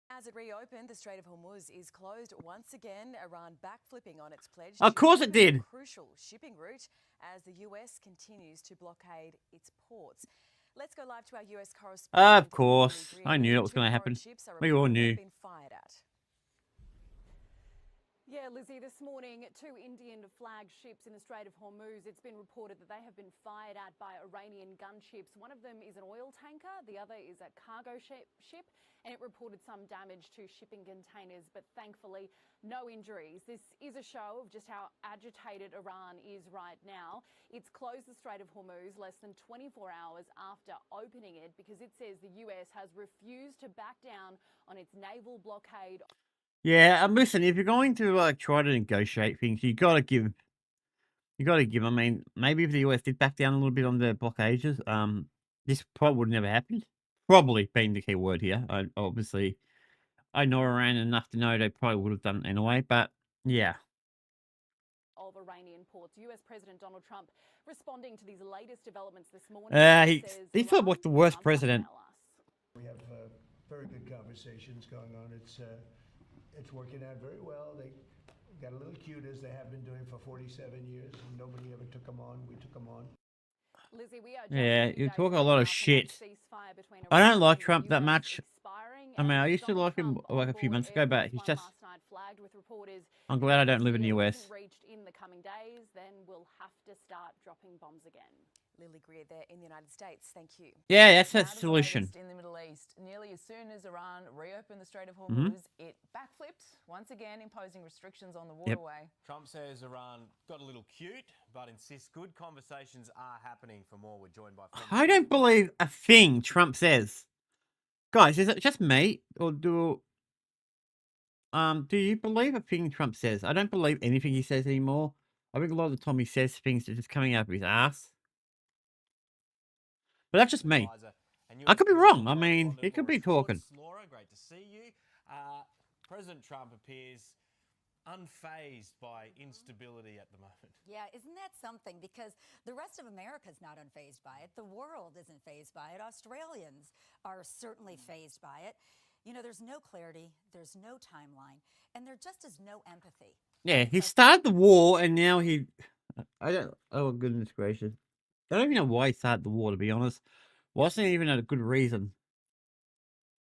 As it reopened, the Strait of Hormuz is closed once again. Iran backflipping on its pledge. Of course it open a did. Crucial shipping route as the US continues to blockade its ports. Let's go live to our US correspondent. Of course. I knew that was going to happen. We all knew. Been fired at. Yeah, Lizzie, this morning, 2 Indian flagged ships in the Strait of Hormuz, it's been reported that they have been fired at by Iranian gunships. One of them is an oil tanker, the other is a cargo ship, and it reported some damage to shipping containers, but thankfully no injuries. This is a show of just how agitated Iran is right now. It's closed the Strait of Hormuz less than 24 hours after opening it because it says the US has refused to back down on its naval blockade. Yeah, listen, if you're going to try to negotiate things, you gotta give. I mean, maybe if the US did back down a little bit on the blockages, this probably would never happened. Probably being the key word here. Obviously, I know Iran enough to know they probably would have done it anyway. But yeah, Of Iranian ports. US President Donald Trump responding to these latest developments this morning. He felt like the worst president. We have very good conversations going on. It's working out very well. They got a little cute as they have been doing for 47 years, and nobody ever took them on. We took them on. Lizzie, we are Yeah, you talk a lot of shit. I don't like Trump that much. I mean, I used to like him like a few months ago, but he's just. I'm glad I don't live in the US. Reached in the coming days, then we'll have to start dropping bombs again. Lily Greer there in the United States. Thank you. Yeah, that's a Now to the solution. latest in the Middle East, nearly as soon as Iran reopened the Strait of Hormuz, it backflipped, once again imposing restrictions on the waterway. Trump says Iran got a little cute, but insists good conversations are happening. For more, we're joined by... I don't believe a thing Trump says. Guys, is it just me? Or do you believe a thing Trump says? I don't believe anything he says anymore. I think a lot of the time he says things that are just coming out of his ass. But that's just me. And I you're could be still wrong. the I mean, he correspondent could Laura be talking. Schwartz. Laura, great to see you. President Trump appears unfazed by instability at the moment. Yeah, isn't that something? Because the rest of America's not unfazed by it. The world isn't fazed by it. Australians are certainly fazed by it. You know, there's no clarity, there's no timeline, and there just is no empathy. Yeah, he started the war, and now I don't. Oh goodness gracious! I don't even know why he started the war. To be honest, wasn't even a good reason.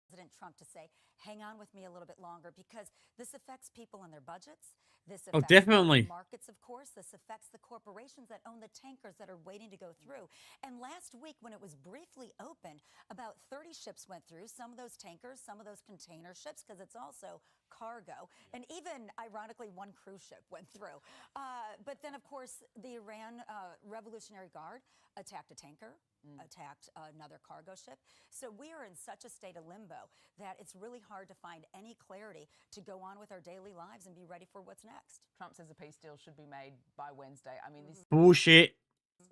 President Trump to say, hang on with me a little bit longer because this affects people and their budgets. This Oh, affects definitely. the markets, of course. This affects the corporations that own the tankers that are waiting to go through. And last week, when it was briefly opened, about 30 ships went through. Some of those tankers, some of those container ships, because it's also cargo. And even, ironically, one cruise ship went through. But then, of course, the Iran Revolutionary Guard attacked a tanker, attacked another cargo ship. So we are in such a state of limbo that it's really hard to find any clarity to go on with our daily lives and be ready for what's next. Trump says a peace deal should be made by Wednesday. I mean, Bullshit.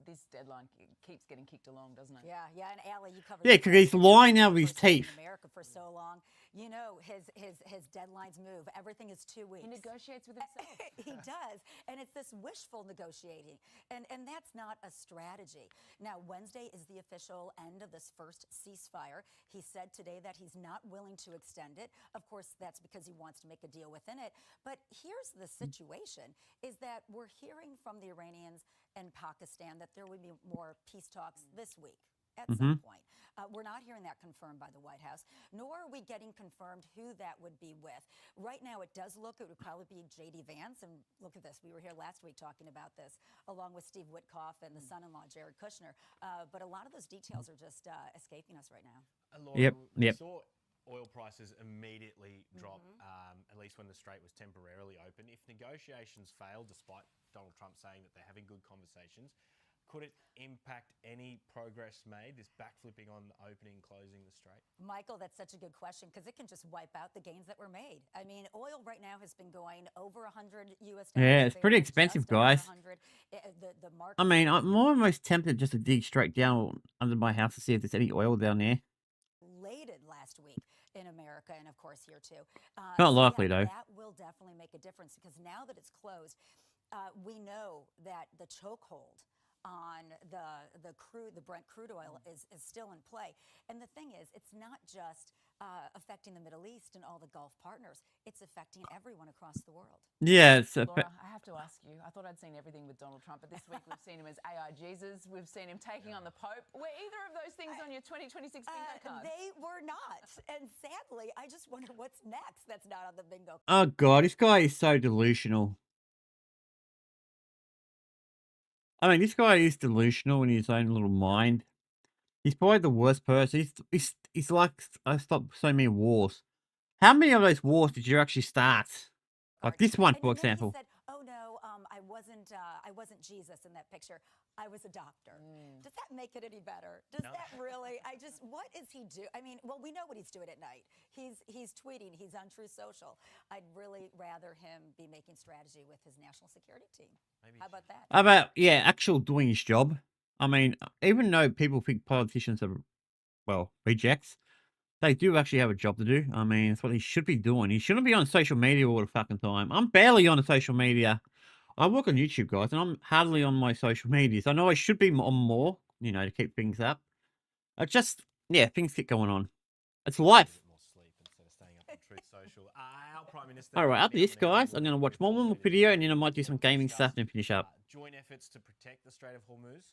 this deadline keeps getting kicked along, doesn't it? Yeah, and Allie, you covered. Yeah, because he's lying out of his President teeth. in America for so long. You know, his deadlines move. Everything is 2 weeks. He negotiates with himself. He does, and it's this wishful negotiating, and that's not a strategy. Now, Wednesday is the official end of this first ceasefire. He said today that he's not willing to extend it. Of course, that's because he wants to make a deal within it. But here's the situation: is that we're hearing from the Iranians and Pakistan that there will be more peace talks this week at some point. We're not hearing that confirmed by the White House, nor are we getting confirmed who that would be with. Right now, it does look it would probably be J.D. Vance. And look at this. We were here last week talking about this, along with Steve Witkoff and the son-in-law, Jared Kushner. But a lot of those details are just escaping us right now. Laura, we saw oil prices immediately drop, at least when the Strait was temporarily open. If negotiations fail, despite Donald Trump saying that they're having good conversations, could it impact any progress made, this backflipping on opening and closing the Strait? Michael, that's such a good question because it can just wipe out the gains that were made. I mean, oil right now has been going over $100 US. Yeah, it's pretty expensive, guys. The market. I mean, I'm almost tempted just to dig straight down under my house to see if there's any oil down there. Lated last week in America and of course here too. Not likely though. That will definitely make a difference because now that it's closed, we know that the chokehold on the Brent crude oil is still in play. And the thing is, it's not just affecting the Middle East and all the Gulf partners. It's affecting everyone across the world. Yeah, it's Laura, I have to ask you, I thought I'd seen everything with Donald Trump, but this week we've seen him as AI Jesus. We've seen him taking on the Pope. Were either of those things on your 2026 bingo card? They were not. And sadly, I just wonder what's next that's not on the bingo card. Oh god, this guy is so delusional. I mean, this guy is delusional in his own little mind. He's probably the worst person. He's like, I stopped so many wars. How many of those wars did you actually start? Like this one, for example. He said, "Oh no, I wasn't Jesus in that picture. I was a doctor." Does that make it any better? Does that really? What is he do? I mean, well, we know what he's doing at night. He's tweeting. He's on Truth Social. I'd really rather him be making strategy with his national security team. How about that? How about, yeah, actual doing his job? I mean, even though people think politicians are, well, rejects, they do actually have a job to do. I mean, it's what he should be doing. He shouldn't be on social media all the fucking time. I'm barely on the social media. I work on YouTube, guys, and I'm hardly on my social medias. I know I should be on more, you know, to keep things up. I just, yeah, things get going on. It's life. More sleep instead of staying up on Truth Social. Our Prime Minister. All right, after this, guys, I'm going to watch one more video, and then I might do some gaming stuff and finish up. Joint efforts to protect the Strait of Hormuz.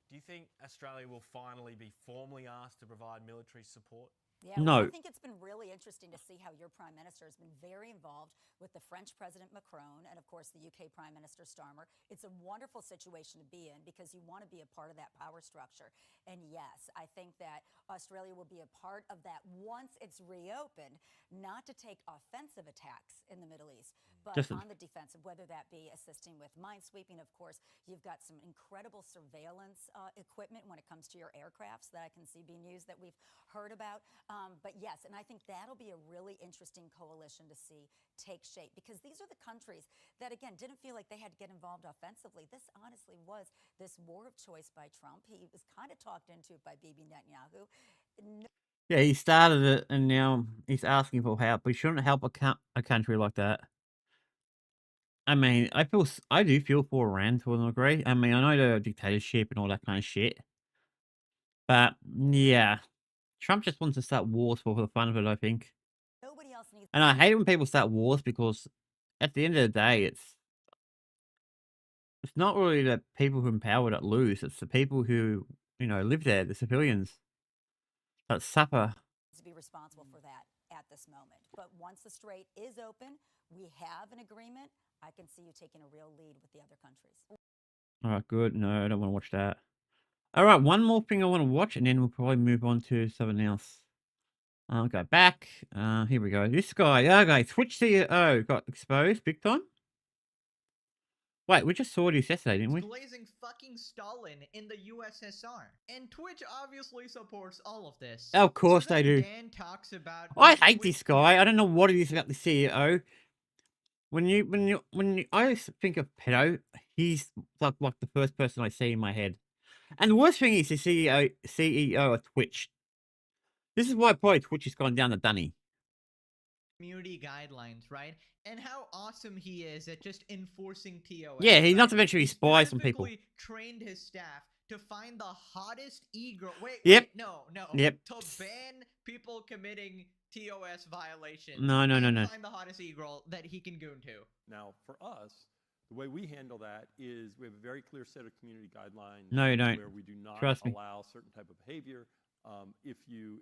Do you think Australia will finally be formally asked to provide military support? Yeah, no. I think it's been really interesting to see how your Prime Minister has been very involved with the French President Macron and, of course, the UK Prime Minister Starmer. It's a wonderful situation to be in because you want to be a part of that power structure. And yes, I think that Australia will be a part of that once it's reopened, not to take offensive attacks in the Middle East, but on the defensive, whether that be assisting with minesweeping. Of course, you've got some incredible surveillance equipment when it comes to your aircrafts that I can see being used that we've heard about. But yes, and I think that'll be a really interesting coalition to see take shape because these are the countries that, again, didn't feel like they had to get involved offensively. This honestly was this war of choice by Trump. He was kind of talked into it by Bibi Netanyahu. Yeah, he started it, and now he's asking for help. We shouldn't help a country like that. I mean, I do feel for Iran to a degree. I mean, I know they're a dictatorship and all that kind of shit, but yeah, Trump just wants to start wars for the fun of it, I think. Nobody else needs. And I hate it when people start wars because at the end of the day, it's not really the people who empower that lose. It's the people who, live there, the civilians that suffer. To be responsible for that at this moment. But once the strait is open, we have an agreement. I can see you taking a real lead with the other countries. All right, good. No, I don't want to watch that. All right, one more thing I want to watch, and then we'll probably move on to something else. I'll go back. Here we go. This guy, okay, Twitch CEO got exposed big time. Wait, we just saw this yesterday, didn't we? Glazing fucking Stalin in the USSR. And Twitch obviously supports all of this. Of course they do. Dan talks about I hate this guy. I don't know what it is about the CEO. When I think of pedo, he's like the first person I see in my head. And the worst thing is the CEO of Twitch. This is why probably Twitch has gone down the dunny. Community guidelines, right? And how awesome he is at just enforcing TOS. Yeah, he's right? not to mention he spies on people. He trained his staff to find the hottest e-girl. Wait, no. Yep. To ban people committing TOS violations. No. Find the hottest e-girl that he can goon to. Now, for us, the way we handle that is we have a very clear set of community guidelines. No, you don't. Where we do not Trust me. allow certain type of behavior. If you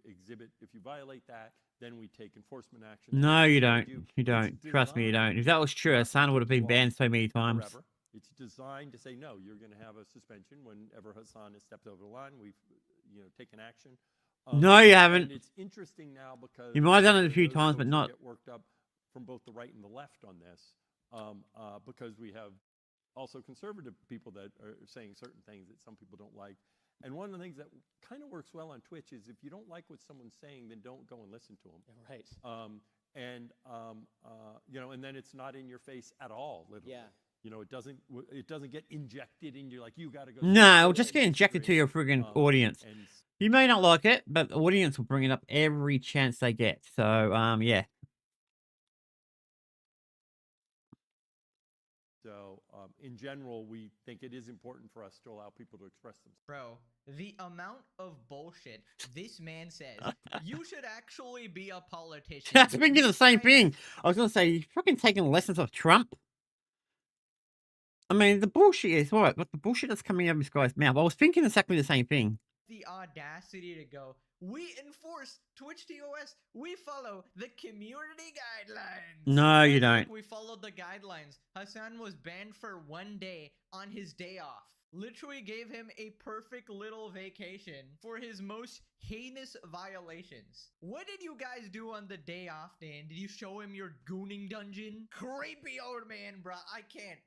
violate that, then we take enforcement action. No, you don't. You don't. Trust me, you don't. If that was true, Hassan would have been banned so many times. Forever. It's designed to say, no, you're going to have a suspension whenever Hassan has stepped over the line. We've taken action. No, you haven't. And it's interesting now because You might have done it a few those times, but folks not. Get worked up from both the right and the left on this because we have also conservative people that are saying certain things that some people don't like. And one of the things that kind of works well on Twitch is if you don't like what someone's saying, then don't go and listen to them. Yeah, right. And then it's not in your face at all. Literally. Yeah. It doesn't get injected in you like you got to go. No, it'll just get injected to your friggin' audience. You may not like it, but the audience will bring it up every chance they get. So, yeah. So, in general, we think it is important for us to allow people to express themselves. Bro, the amount of bullshit this man says, you should actually be a politician. That's been the same thing. I was going to say, you're fucking taking lessons off Trump. I mean, the bullshit is what? But the bullshit that's coming out of this guy's mouth. I was thinking exactly the same thing. The audacity to go, we enforce Twitch TOS. We follow the community guidelines. No, you don't. We followed the guidelines. Hassan was banned for 1 day on his day off. Literally gave him a perfect little vacation for his most heinous violations. What did you guys do on the day off, Dan? Did you show him your gooning dungeon? Creepy old man, bruh. I can't.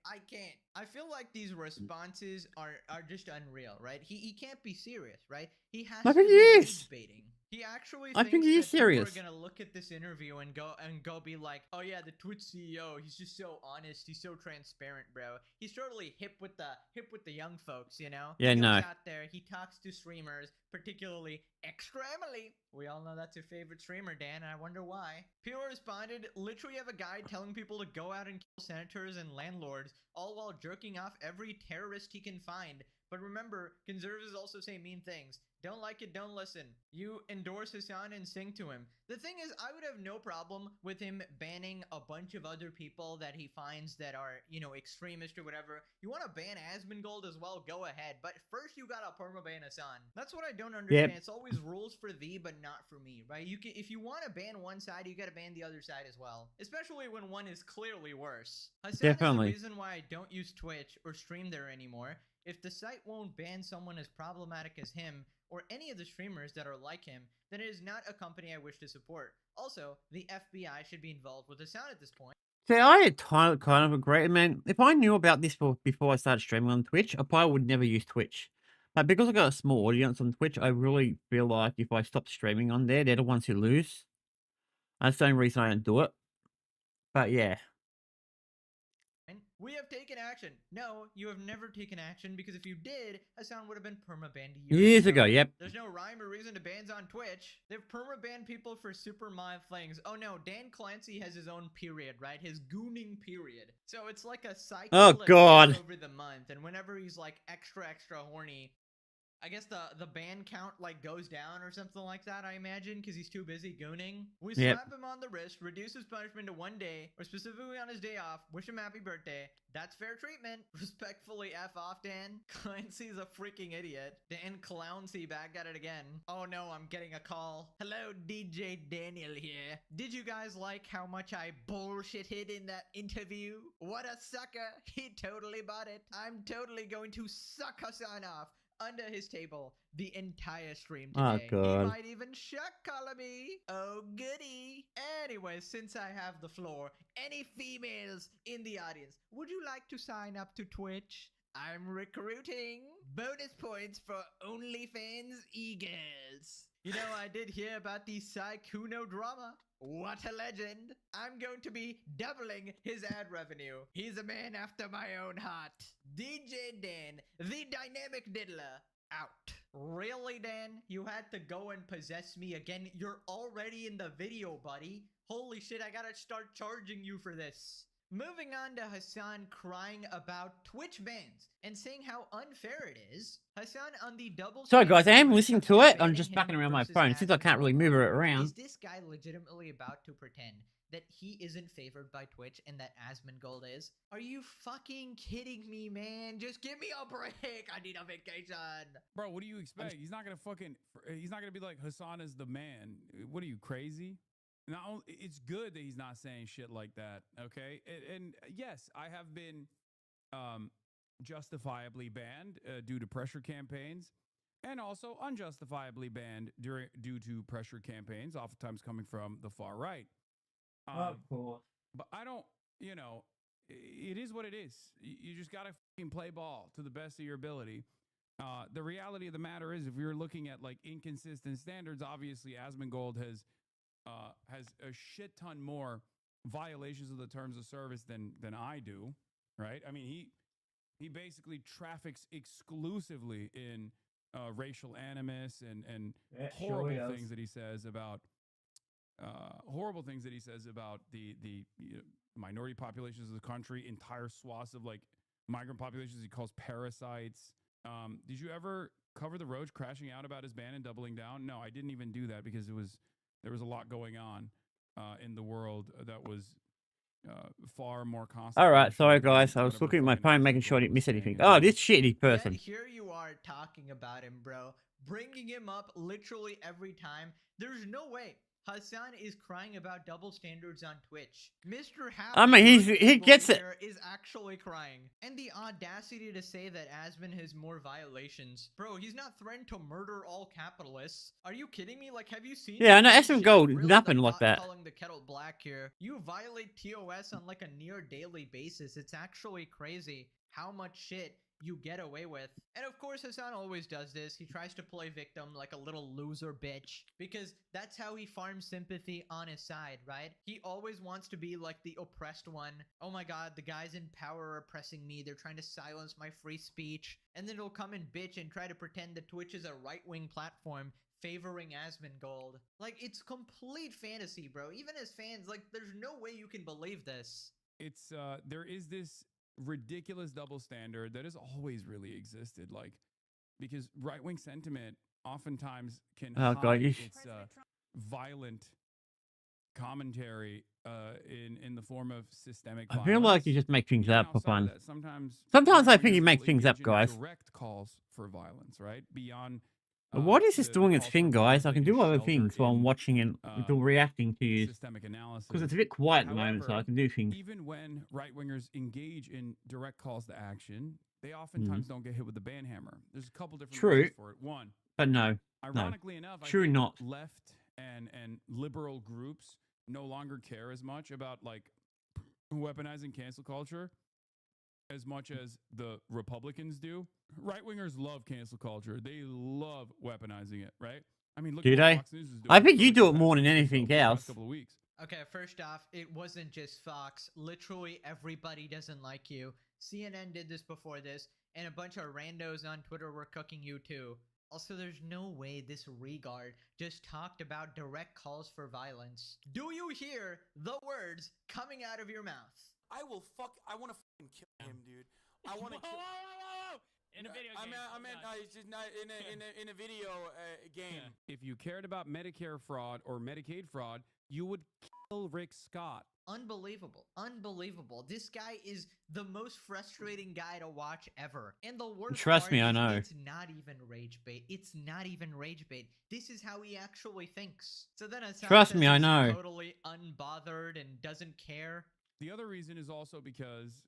I feel like these responses are just unreal, right? He can't be serious, right? He has to be rage baiting. He actually thinks think he is serious. People are gonna look at this interview and go be like, oh yeah, the Twitch CEO, he's just so honest, he's so transparent, bro. He's totally hip with the young folks, you know? Yeah, he no. goes out there, he talks to streamers, particularly Extra Emily. We all know that's your favorite streamer, Dan, and I wonder why. People responded, literally have a guy telling people to go out and kill senators and landlords, all while jerking off every terrorist he can find. But remember, conservatives also say mean things. Don't like it, don't listen. You endorse Hassan and sing to him. The thing is, I would have no problem with him banning a bunch of other people that he finds that are, extremist or whatever. You want to ban Asmongold as well, go ahead. But first you gotta permaban Hassan. That's what I don't understand. Yep. It's always rules for thee, but not for me, right? If you want to ban one side, you gotta ban the other side as well. Especially when one is clearly worse. Hassan Definitely. is the reason why I don't use Twitch or stream there anymore. If the site won't ban someone as problematic as him, or any of the streamers that are like him, then it is not a company I wish to support. Also, the FBI should be involved with Hassan at this point. See, I kind of agree. I mean, if I knew about this before I started streaming on Twitch, I probably would never use Twitch. But because I got a small audience on Twitch, I really feel like if I stop streaming on there, they're the ones who lose. That's the only reason I don't do it. But yeah. We have taken action. No, you have never taken action because if you did, Hassan would have been perma-banned Years ago, yep. There's no rhyme or reason to bans on Twitch. They've perma-banned people for super mild things. Oh no, Dan Clancy has his own period, right? His gooning period. So it's like a cycle Oh, that God. goes over the month, and whenever he's like extra horny, I guess the ban count like goes down or something like that, I imagine, because he's too busy gooning. We Yep. slap him on the wrist, reduce his punishment to 1 day, or specifically on his day off, wish him happy birthday. That's fair treatment. Respectfully F off, Dan. Clancy's a freaking idiot. Dan Clownsy back at it again. Oh no, I'm getting a call. Hello, DJ Daniel here. Did you guys like how much I bullshitted in that interview? What a sucker. He totally bought it. I'm totally going to suck Hassan off under his table the entire stream Oh, today. He God. might even shuck color me. Oh, goody. Anyway, since I have the floor, any females in the audience, would you like to sign up to Twitch? I'm recruiting. Bonus points for OnlyFans e-girls. You know, I did hear about the Saikuno drama. What a legend. I'm going to be doubling his ad revenue. He's a man after my own heart. DJ Dan, the dynamic diddler, out. Really, Dan? You had to go and possess me again? You're already in the video, buddy. Holy shit, I gotta start charging you for this. Moving on to Hassan crying about Twitch bans and saying how unfair it is. Hassan on the double. Sorry, guys, I am listening to it. I'm banning just him backing around my versus phone. Since I can't really move it around. Is this guy legitimately about to pretend that he isn't favored by Twitch and that Asmongold is? Are you fucking kidding me, man? Just give me a break. I need a vacation. Bro, what do you expect? He's not gonna be like, Hassan is the man. What are you, crazy? Not only, it's good that he's not saying shit like that, okay? And yes, I have been justifiably banned due to pressure campaigns, and also unjustifiably banned due to pressure campaigns, oftentimes coming from the far right. Of course. But I don't, it is what it is. You just gotta fucking play ball to the best of your ability. The reality of the matter is, if you're looking at like inconsistent standards, obviously Asmongold has a shit ton more violations of the terms of service than I do, right? I mean, he basically traffics exclusively in racial animus and horrible things that he says about the minority populations of the country, entire swaths of like migrant populations he calls parasites. Did you ever cover the roads crashing out about his ban and doubling down? No, I didn't even do that because there was a lot going on in the world that was far more constant. All right, sorry guys. I was looking at my phone, making sure I didn't miss anything. Oh, this shitty person. Yet here you are talking about him, bro. Bringing him up literally every time. There's no way Hassan is crying about double standards on Twitch. Mr. Happy I mean, he gets it. Is actually crying. And the audacity to say that Asmon has more violations. Bro, he's not threatened to murder all capitalists. Are you kidding me? Like, have you seen? Yeah, no, this Asmongold, shit? Really, nothing the like pot that. Calling the kettle black here. You violate TOS on like a near daily basis. It's actually crazy how much shit you get away with. And of course, Hassan always does this. He tries to play victim like a little loser bitch because that's how he farms sympathy on his side, right? He always wants to be like the oppressed one. Oh my god, the guys in power are oppressing me. They're trying to silence my free speech. And then he'll come and bitch and try to pretend that Twitch is a right-wing platform favoring Asmongold. Like, it's complete fantasy, bro. Even as fans, like, there's no way you can believe this. It's there is this ridiculous double standard that has always really existed, like, because right-wing sentiment oftentimes can hide its violent commentary in the form of systemic violence. I feel like you just make things up for fun. Sometimes I think you make things up, guys. Direct calls for violence, right? Beyond. What is this doing its thing, guys? I can do other things while I'm watching and reacting to you. Systemic analysis. Because it's a bit quiet at the moment, so I can do things. Even when right-wingers engage in direct calls to action, they oftentimes don't get hit with the ban hammer. There's a couple different reasons for it. One, but no. Ironically enough, I think left and liberal groups no longer care as much about like weaponizing cancel culture as much as the Republicans do. Right-wingers love cancel culture. They love weaponizing it, right? I mean, look do at what they? Fox News is doing. I think you do it more than anything else. Couple of weeks. Okay, first off, it wasn't just Fox. Literally everybody doesn't like you. CNN did this before this, and a bunch of randos on Twitter were cooking you too. Also, there's no way this regard just talked about direct calls for violence. Do you hear the words coming out of your mouth? I want to fucking kill him, dude. I want to kill. Whoa. In a video game. I meant it's just not in a video game. If you cared about Medicare fraud or Medicaid fraud, you would kill Rick Scott. Unbelievable. Unbelievable. This guy is the most frustrating guy to watch ever. And the worst Trust part me, I is know. it's not even rage bait. It's not even rage bait. This is how he actually thinks. So then Hassan Trust says me, I he's know. totally unbothered and doesn't care. The other reason is also because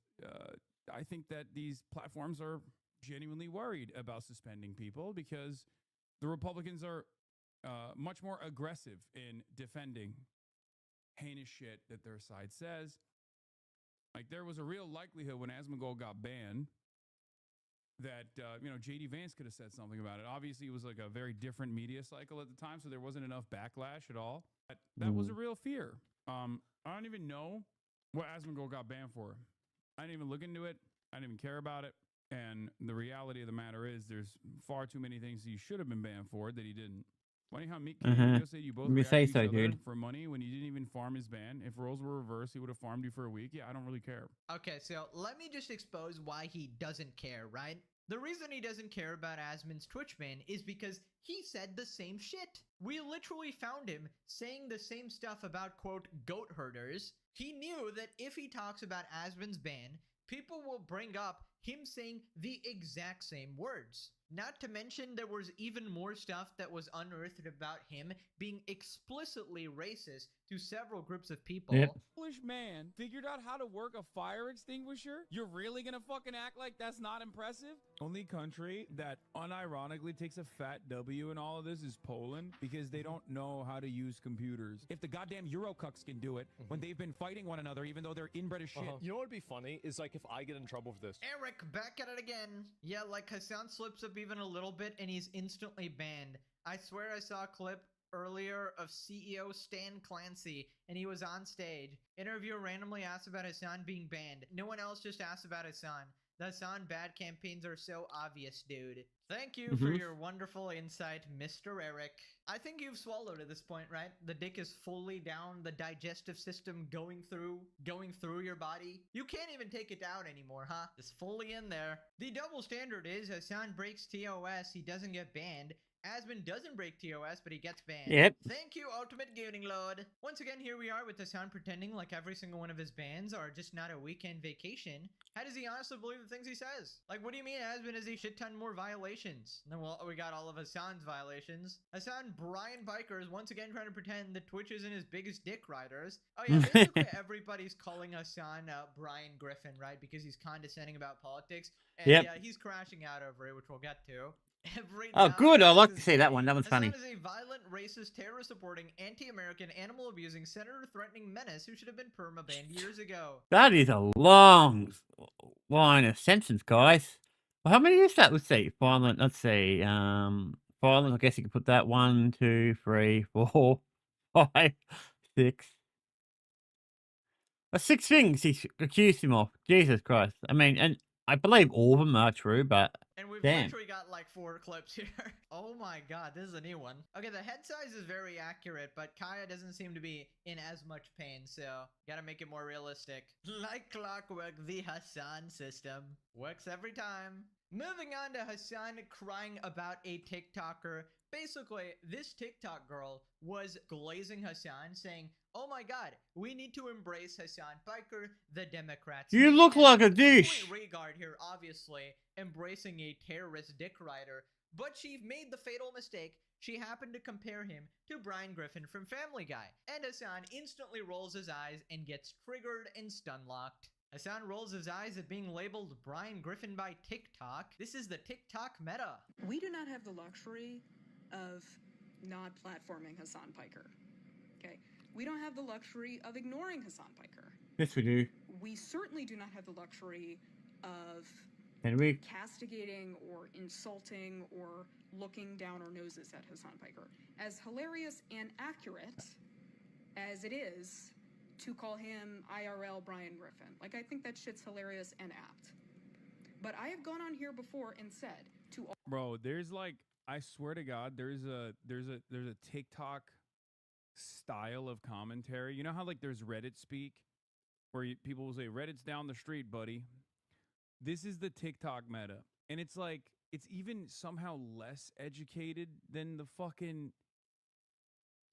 I think that these platforms are genuinely worried about suspending people because the Republicans are much more aggressive in defending heinous shit that their side says. Like, there was a real likelihood when Asmongold got banned that, J.D. Vance could have said something about it. Obviously, it was like a very different media cycle at the time, so there wasn't enough backlash at all. But that was a real fear. I don't even know what Asmongold got banned for. I didn't even look into it. I didn't even care about it. And the reality of the matter is there's far too many things he should have been banned for that he didn't. Funny how Meek said you both You react say to each so, other dude. for money when you didn't even farm his ban. If roles were reversed, he would have farmed you for a week. Yeah, I don't really care. Okay, so let me just expose why he doesn't care, right? The reason he doesn't care about Asmon's Twitch ban is because he said the same shit. We literally found him saying the same stuff about, quote, goat herders. He knew that if he talks about Asmon's ban, people will bring up him saying the exact same words. Not to mention there was even more stuff that was unearthed about him being explicitly racist to several groups of people. Yep. Foolish man figured out how to work a fire extinguisher? You're really gonna fucking act like that's not impressive? Only country that unironically takes a fat W in all of this is Poland because they don't know how to use computers. If the goddamn Eurocucks can do it when they've been fighting one another even though they're inbred as shit. You know what would be funny is like if I get in trouble for this. Eric, back at it again. Yeah, like Hassan slips up even a little bit and he's instantly banned. I swear I saw a clip earlier of CEO Stan Clancy and he was on stage. Interviewer randomly asked about Hassan being banned. No one else just asked about Hassan. The Hassan bad campaigns are so obvious, dude. Thank you for your wonderful insight, Mr. Eric. I think you've swallowed at this point, right? The dick is fully down, the digestive system going through your body. You can't even take it out anymore, huh? It's fully in there. The double standard is Hassan breaks TOS, he doesn't get banned. Asmon doesn't break TOS, but he gets banned. Yep. Thank you, Ultimate Gooning Lord. Once again, here we are with Hassan pretending like every single one of his bans are just not a weekend vacation. How does he honestly believe the things he says? Like, what do you mean Asmon has a shit ton more violations? No, well, we got all of Hassan's violations. Hassan Brian Biker is once again trying to pretend that Twitch isn't his biggest dick riders. Oh yeah, basically everybody's calling Hassan Brian Griffin, right? Because he's condescending about politics. And yeah, he's crashing out over it, which we'll get to. Oh, good. I like to see that one. That one's funny. Hassan is a violent, racist, terror-supporting, anti-American, animal-abusing, senator-threatening menace who should have been perma-banned years ago. That is a long line of sentence, guys. Well, how many is that? Let's see. Violent. Let's see. Violent. I guess you could put that 1, 2, 3, 4, 5, 6. 6 things he accused him of. Jesus Christ. I mean, and I believe all of them are true, but and we've damn. literally got like 4 clips here. Oh my god, this is a new one. Okay, the head size is very accurate, but Kaya doesn't seem to be in as much pain, so gotta make it more realistic. Like clockwork, the Hassan system works every time. Moving on to Hassan crying about a TikToker. Basically, this TikTok girl was glazing Hassan, saying, "Oh my god, we need to embrace Hassan Biker, the Democrats." You look like a douche. Regard here, obviously, embracing a terrorist dick rider, but she made the fatal mistake. She happened to compare him to Brian Griffin from Family Guy, and Hassan instantly rolls his eyes and gets triggered and stun-locked. Hassan rolls his eyes at being labeled Brian Griffin by TikTok. This is the TikTok meta. We do not have the luxury of not platforming Hassan Piker. Okay? We don't have the luxury of ignoring Hassan Piker. Yes, we do. We certainly do not have the luxury of castigating or insulting or looking down our noses at Hassan Piker. As hilarious and accurate as it is to call him IRL Brian Griffin. Like, I think that shit's hilarious and apt. But I have gone on here before and said to all. Bro, there's like, I swear to God, there's a TikTok style of commentary. You know how like there's Reddit speak, where people will say Reddit's down the street, buddy. This is the TikTok meta, and it's like it's even somehow less educated than the fucking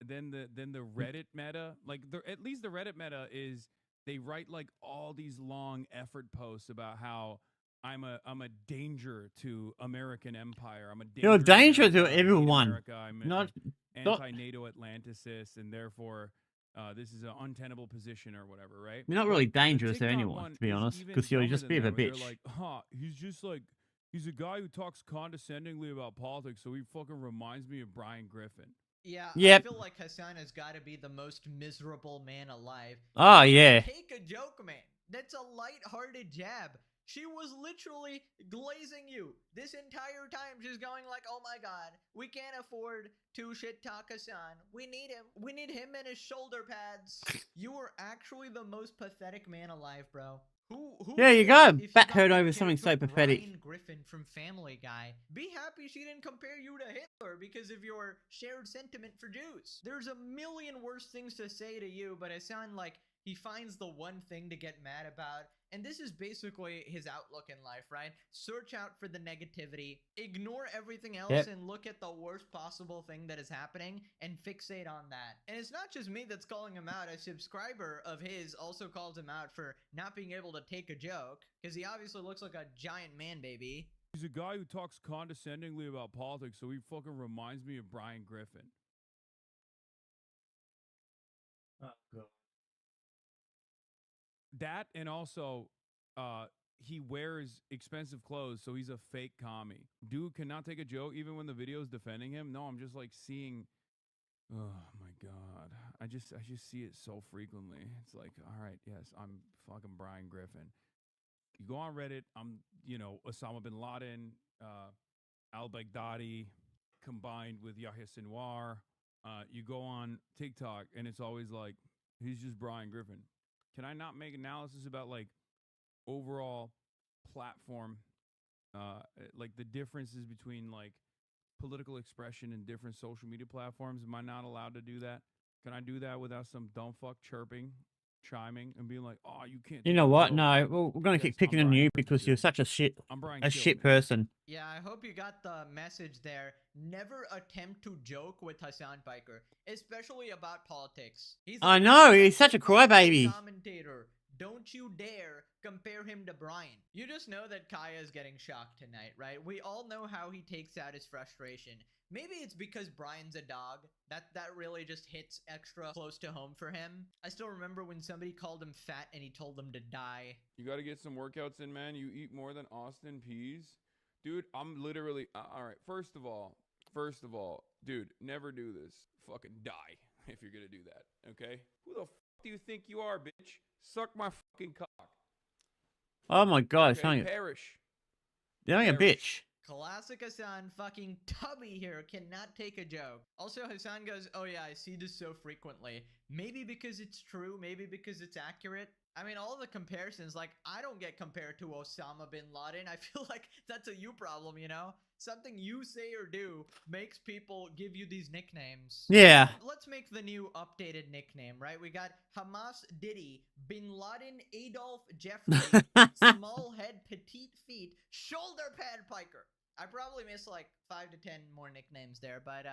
than the Reddit meta. Like at least the Reddit meta is they write like all these long effort posts about how I'm a danger to American empire. I'm a danger You're a danger to America. I hate everyone. America. I'm Not anti-NATO Atlanticist, and therefore this is an untenable position or whatever, right? you're not really But the dangerous to TikTok anyone, one to be is honest, even because you're dumber just a than bit of a that, where bitch. they're like, huh, he's just like, he's a guy who talks condescendingly about politics, so he fucking reminds me of Brian Griffin. Yeah, Yep. I feel like Hassan has got to be the most miserable man alive. Oh, yeah. Take a joke, man. That's a light-hearted jab. She was literally glazing you this entire time. She's going like, oh my God, we can't afford to shit-talk Hassan. We need him. We need him and his shoulder pads. You are actually the most pathetic man alive, bro. Who There you cares go. if you Bat got heard over compared something to so pathetic. Brian Griffin from Family Guy? Be happy she didn't compare you to Hitler because of your shared sentiment for Jews. There's a million worse things to say to you, but it sounds like he finds the one thing to get mad about. And this is basically his outlook in life, right? Search out for the negativity, ignore everything else, Yep. and look at the worst possible thing that is happening and fixate on that. And it's not just me that's calling him out. A subscriber of his also calls him out for not being able to take a joke, because he obviously looks like a giant man baby. He's a guy who talks condescendingly about politics, so he fucking reminds me of Brian Griffin. Oh, God. That, and also he wears expensive clothes, so he's a fake commie. Dude cannot take a joke even when the video is defending him. No, I'm just like seeing, oh my God, I just see it so frequently. It's like, all right, yes, I'm fucking Brian Griffin. You go on Reddit, I'm, Osama bin Laden, al-Baghdadi combined with Yahya Sinwar. You go on TikTok and it's always like, he's just Brian Griffin. Can I not make analysis about like overall platform, like the differences between like political expression and different social media platforms? Am I not allowed to do that? Can I do that without some dumb fuck chiming and being like, "Oh, you can't"? You know what? No, we're going to keep picking on you because you're such a shit person. Yeah, I hope you got the message there. Never attempt to joke with Hassan Piker, especially about politics. I know, he's such a crybaby. Commentator. Don't you dare compare him to Brian. You just know that Kaya is getting shocked tonight, right? We all know how he takes out his frustration. Maybe it's because Brian's a dog. That really just hits extra close to home for him. I still remember when somebody called him fat and he told them to die. You got to get some workouts in, man. You eat more than Austin Peas. Dude, I'm literally, all right, first of all, dude, never do this. Fucking die if you're going to do that, okay? Who the do you think you are, bitch? Suck my fucking cock. Oh my God, it's Okay, only perish. You're only a bitch. Classic Hassan, fucking Tubby here, cannot take a joke. Also, Hassan goes, oh yeah, I see this so frequently. Maybe because it's true, maybe because it's accurate. I mean, all the comparisons, like, I don't get compared to Osama bin Laden. I feel like that's a you problem, you know? Something you say or do makes people give you these nicknames. Yeah. Let's make the new updated nickname, right? We got Hamas Diddy, Bin Laden Adolf Jeffrey, Small Head Petite Feet, Shoulder Pad Piker. I probably missed like 5 to 10 more nicknames there, but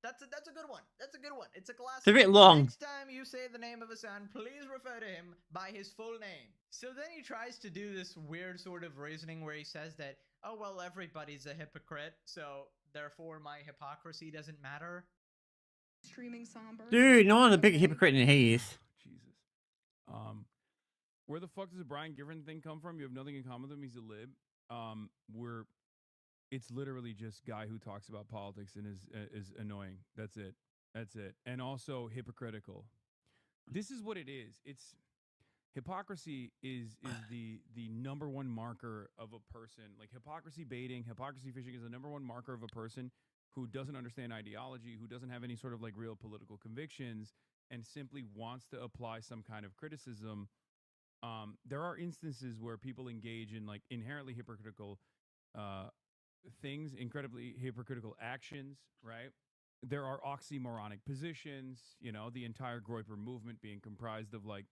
that's a good one. That's a good one. It's a classic. It's a bit long. Next time you say the name of Hassan, please refer to him by his full name. So then he tries to do this weird sort of reasoning where he says that, oh, well, everybody's a hypocrite, so therefore my hypocrisy doesn't matter. Streaming somber. Dude, no one's a bigger hypocrite than he is. Jesus. Where the fuck does the Brian Griffin thing come from? You have nothing in common with him. He's a lib. It's literally just guy who talks about politics and is annoying. That's it. And also hypocritical. This is what it is. It's hypocrisy is the number one marker of a person. Like hypocrisy baiting, hypocrisy fishing is the number one marker of a person who doesn't understand ideology, who doesn't have any sort of like real political convictions, and simply wants to apply some kind of criticism, there are instances where people engage in like inherently hypocritical uh, things, incredibly hypocritical actions, right? There are oxymoronic positions, the entire Groyper movement being comprised of like,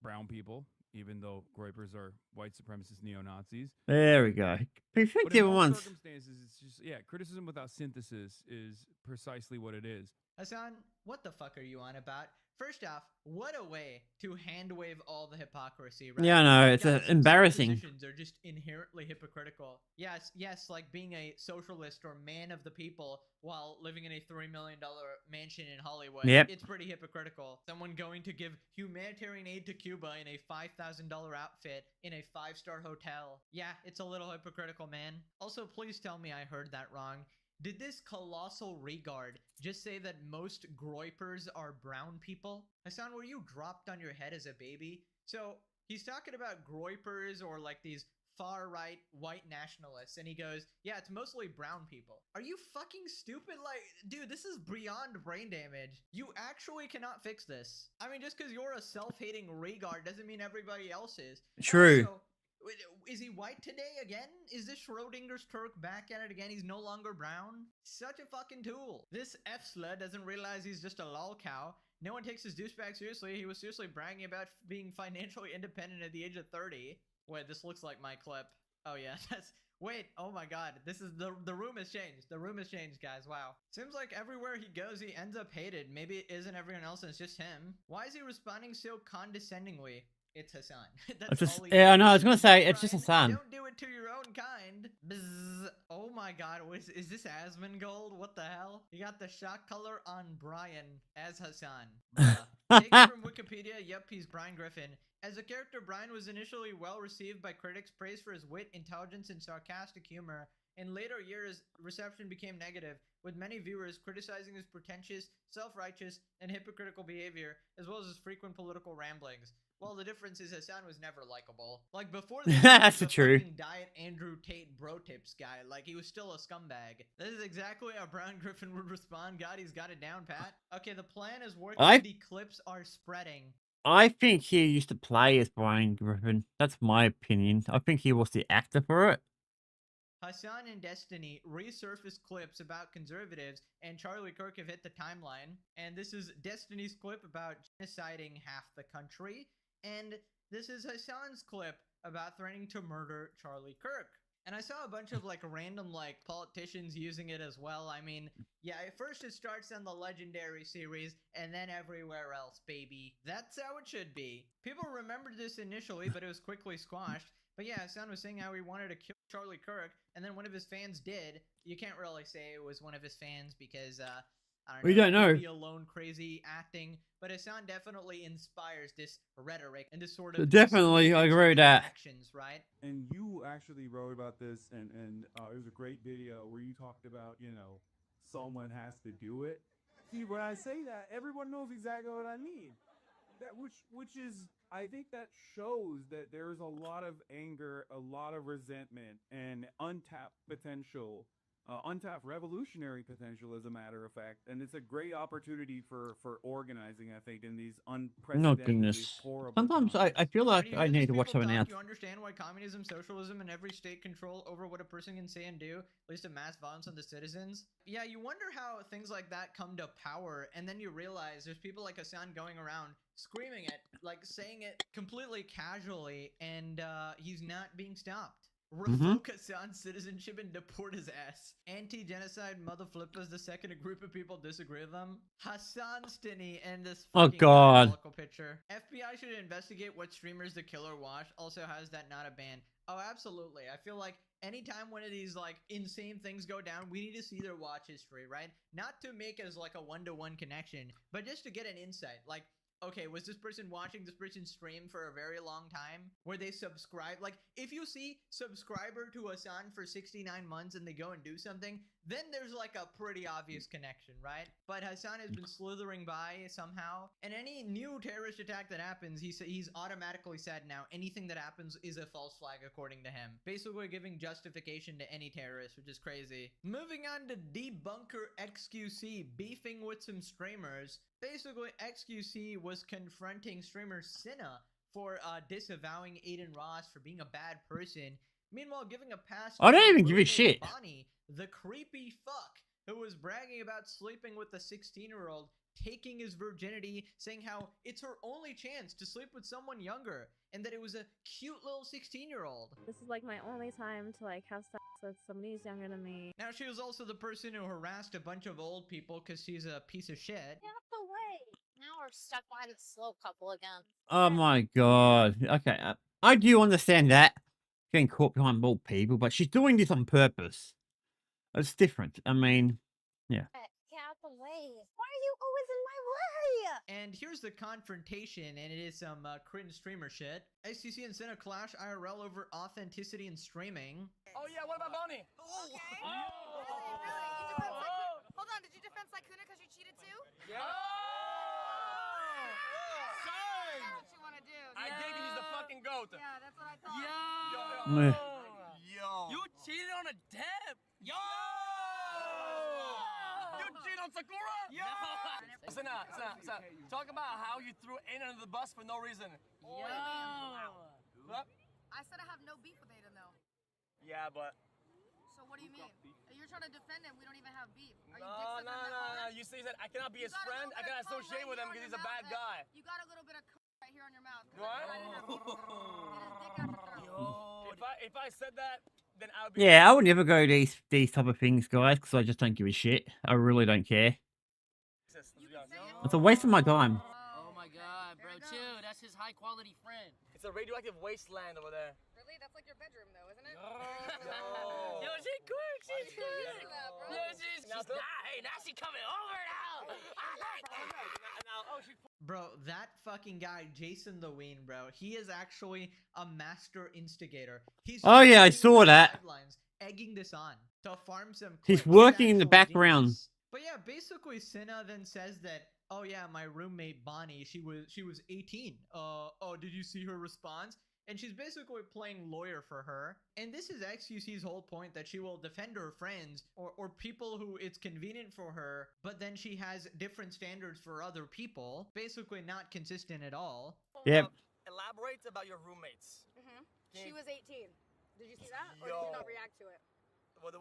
brown people, even though Groypers are white supremacist neo-Nazis. There we go. Be But in most once. circumstances, it's just, criticism without synthesis is precisely what it is. Hassan, what the fuck are you on about? First off, what a way to hand wave all the hypocrisy, right? Yeah, I know, it's Guys, some embarrassing. positions are just inherently hypocritical. Yes, like being a socialist or man of the people while living in a $3 million mansion in Hollywood. Yep. It's pretty hypocritical. Someone going to give humanitarian aid to Cuba in a $5,000 outfit in a 5-star hotel. Yeah, it's a little hypocritical, man. Also, please tell me I heard that wrong. Did this colossal regard just say that most Groypers are brown people? Hassan, were you dropped on your head as a baby? So he's talking about Groypers or like these far-right white nationalists, and he goes, yeah, it's mostly brown people. Are you fucking stupid? Like, dude, this is beyond brain damage. You actually cannot fix this. I mean, just because you're a self-hating regard doesn't mean everybody else is. True. Also, is he white today again? Is this Schrodinger's Turk back at it again? He's no longer brown? Such a fucking tool. This F-slud doesn't realize he's just a lol cow. No one takes his douchebag seriously. He was seriously bragging about being financially independent at the age of 30. Wait, this looks like my clip. Oh yeah, wait, oh my god. This is the room has changed. The room has changed, guys. Wow. Seems like everywhere he goes, he ends up hated. Maybe it isn't everyone else and it's just him. Why is he responding so condescendingly? It's Hassan. That's all he I know, I was does. gonna say, it's just Hassan. Don't do it to your own kind. Bzz. Oh my god, is this Asmongold? What the hell? You got the shot color on Brian as Hassan. Taken from Wikipedia, yep, he's Brian Griffin. As a character, Brian was initially well received by critics, praised for his wit, intelligence, and sarcastic humor. In later years, reception became negative, with many viewers criticizing his pretentious, self-righteous, and hypocritical behavior, as well as his frequent political ramblings. Well, the difference is Hassan was never likable. Like, before this, That's he was true. a fucking Diet Andrew Tate bro tips guy. Like, he was still a scumbag. This is exactly how Brian Griffin would respond. God, he's got it down, Pat. Okay, the plan is working. The clips are spreading. I think he used to play as Brian Griffin. That's my opinion. I think he was the actor for it. Hassan and Destiny resurfaced clips about conservatives, and Charlie Kirk have hit the timeline. And this is Destiny's clip about genociding half the country. And this is Hassan's clip about threatening to murder Charlie Kirk. And I saw a bunch of like random like politicians using it as well. I mean, yeah, at first it starts on the Legendary series and then everywhere else, baby. That's how it should be. People remembered this initially, but it was quickly squashed. But yeah, Hassan was saying how he wanted to kill Charlie Kirk, and then one of his fans did. You can't really say it was one of his fans because, We don't know. Maybe alone crazy acting, but Hassan definitely inspires this rhetoric and this sort of Definitely, I agree with that. actions, right? And you actually wrote about this, and it was a great video where you talked about, someone has to do it. See, when I say that, everyone knows exactly what I mean. That which is, I think that shows that there's a lot of anger, a lot of resentment, and untapped potential. Untapped revolutionary potential, as a matter of fact, and it's a great opportunity for organizing. I think in these unprecedented, goodness. horrible. Sometimes I feel like I need to watch something else. You understand why communism, socialism, and every state control over what a person can say and do leads to mass violence on the citizens? Yeah, you wonder how things like that come to power, and then you realize there's people like Hassan going around screaming it, like saying it completely casually, and he's not being stopped. Revoke Hassan's citizenship and deport his ass. Anti-genocide motherflippers, the second a group of people disagree with them. Hassan Stinney and this fucking diabolical picture. FBI should investigate what streamers the killer watched. Also, how is that not a ban? Oh, absolutely. I feel like anytime one of these like insane things go down, we need to see their watch history, right? Not to make as like a one-to-one connection, but just to get an insight. Like, okay, was this person watching this person's stream for a very long time? Were they subscribed? Like, if you see subscriber to Hassan for 69 months and they go and do something, then there's like a pretty obvious connection, right? But Hassan has been slithering by somehow. And any new terrorist attack that happens, he's automatically said now anything that happens is a false flag according to him. Basically giving justification to any terrorist, which is crazy. Moving on to Debunker XQC beefing with some streamers. Basically, XQC was confronting streamer Cinna for disavowing Aiden Ross for being a bad person. Meanwhile, giving a pass I to don't her even give a roommate shit. Bonnie, the creepy fuck who was bragging about sleeping with the 16-year-old, taking his virginity, saying how it's her only chance to sleep with someone younger, and that it was a cute little 16-year-old. This is like my only time to like have sex with somebody who's younger than me. Now, she was also the person who harassed a bunch of old people because she's a piece of shit. Get out the way. Now we're stuck behind the slow couple again. Oh my god. Okay, I do understand that. Getting caught behind old people, but she's doing this on purpose. It's different. I mean, yeah. Get out the way. Why are you always in my way? And here's the confrontation, and it is some cringe streamer shit. STC and Cinna clash IRL over authenticity and streaming. Oh yeah, what about Bonnie? Okay. Really? Hold on, did you defend Sykuna because you cheated too? Yeah. That's what you want to do. I did because he's the fucking goat. Yeah, that's what I thought. Yo. You cheated on a deb. Yo. You cheated on Sakura. Yo. Listen, talk about how you threw Aiden under the bus for no reason. Yo. What? I said I have no beef with Aiden though. Yeah, but. So what do you mean? You're trying to defend him. We don't even have beef. Are you No. You say that I cannot be his friend. I cannot associate with him because he's a bad guy. You got a little bit of right here on your mouth. If I said that, then I would be. Yeah, I would never go these type of things, guys, because I just don't give a shit. I really don't care. It's a waste of my time. Oh my god, bro, chill. That's his high quality friend. It's a radioactive wasteland over there. Really? That's like your bedroom though, isn't it? Yo, she's quick. She's quick. Yo, she's hey, now she's coming over now. Bro, that fucking guy, Jason the Ween, bro, he is actually a master instigator. He's Yeah, I saw that. Egging this on to farm some He's clicks. working in the background. But yeah, basically Cinna then says that, oh yeah, my roommate Bonnie, she was 18. Did you see her response? And she's basically playing lawyer for her. And this is XQC's whole point, that she will defend her friends or people who it's convenient for her, but then she has different standards for other people. Basically not consistent at all. Yep. Elaborate about your roommates. She was 18. Did you see that? Or did you not react to it? What?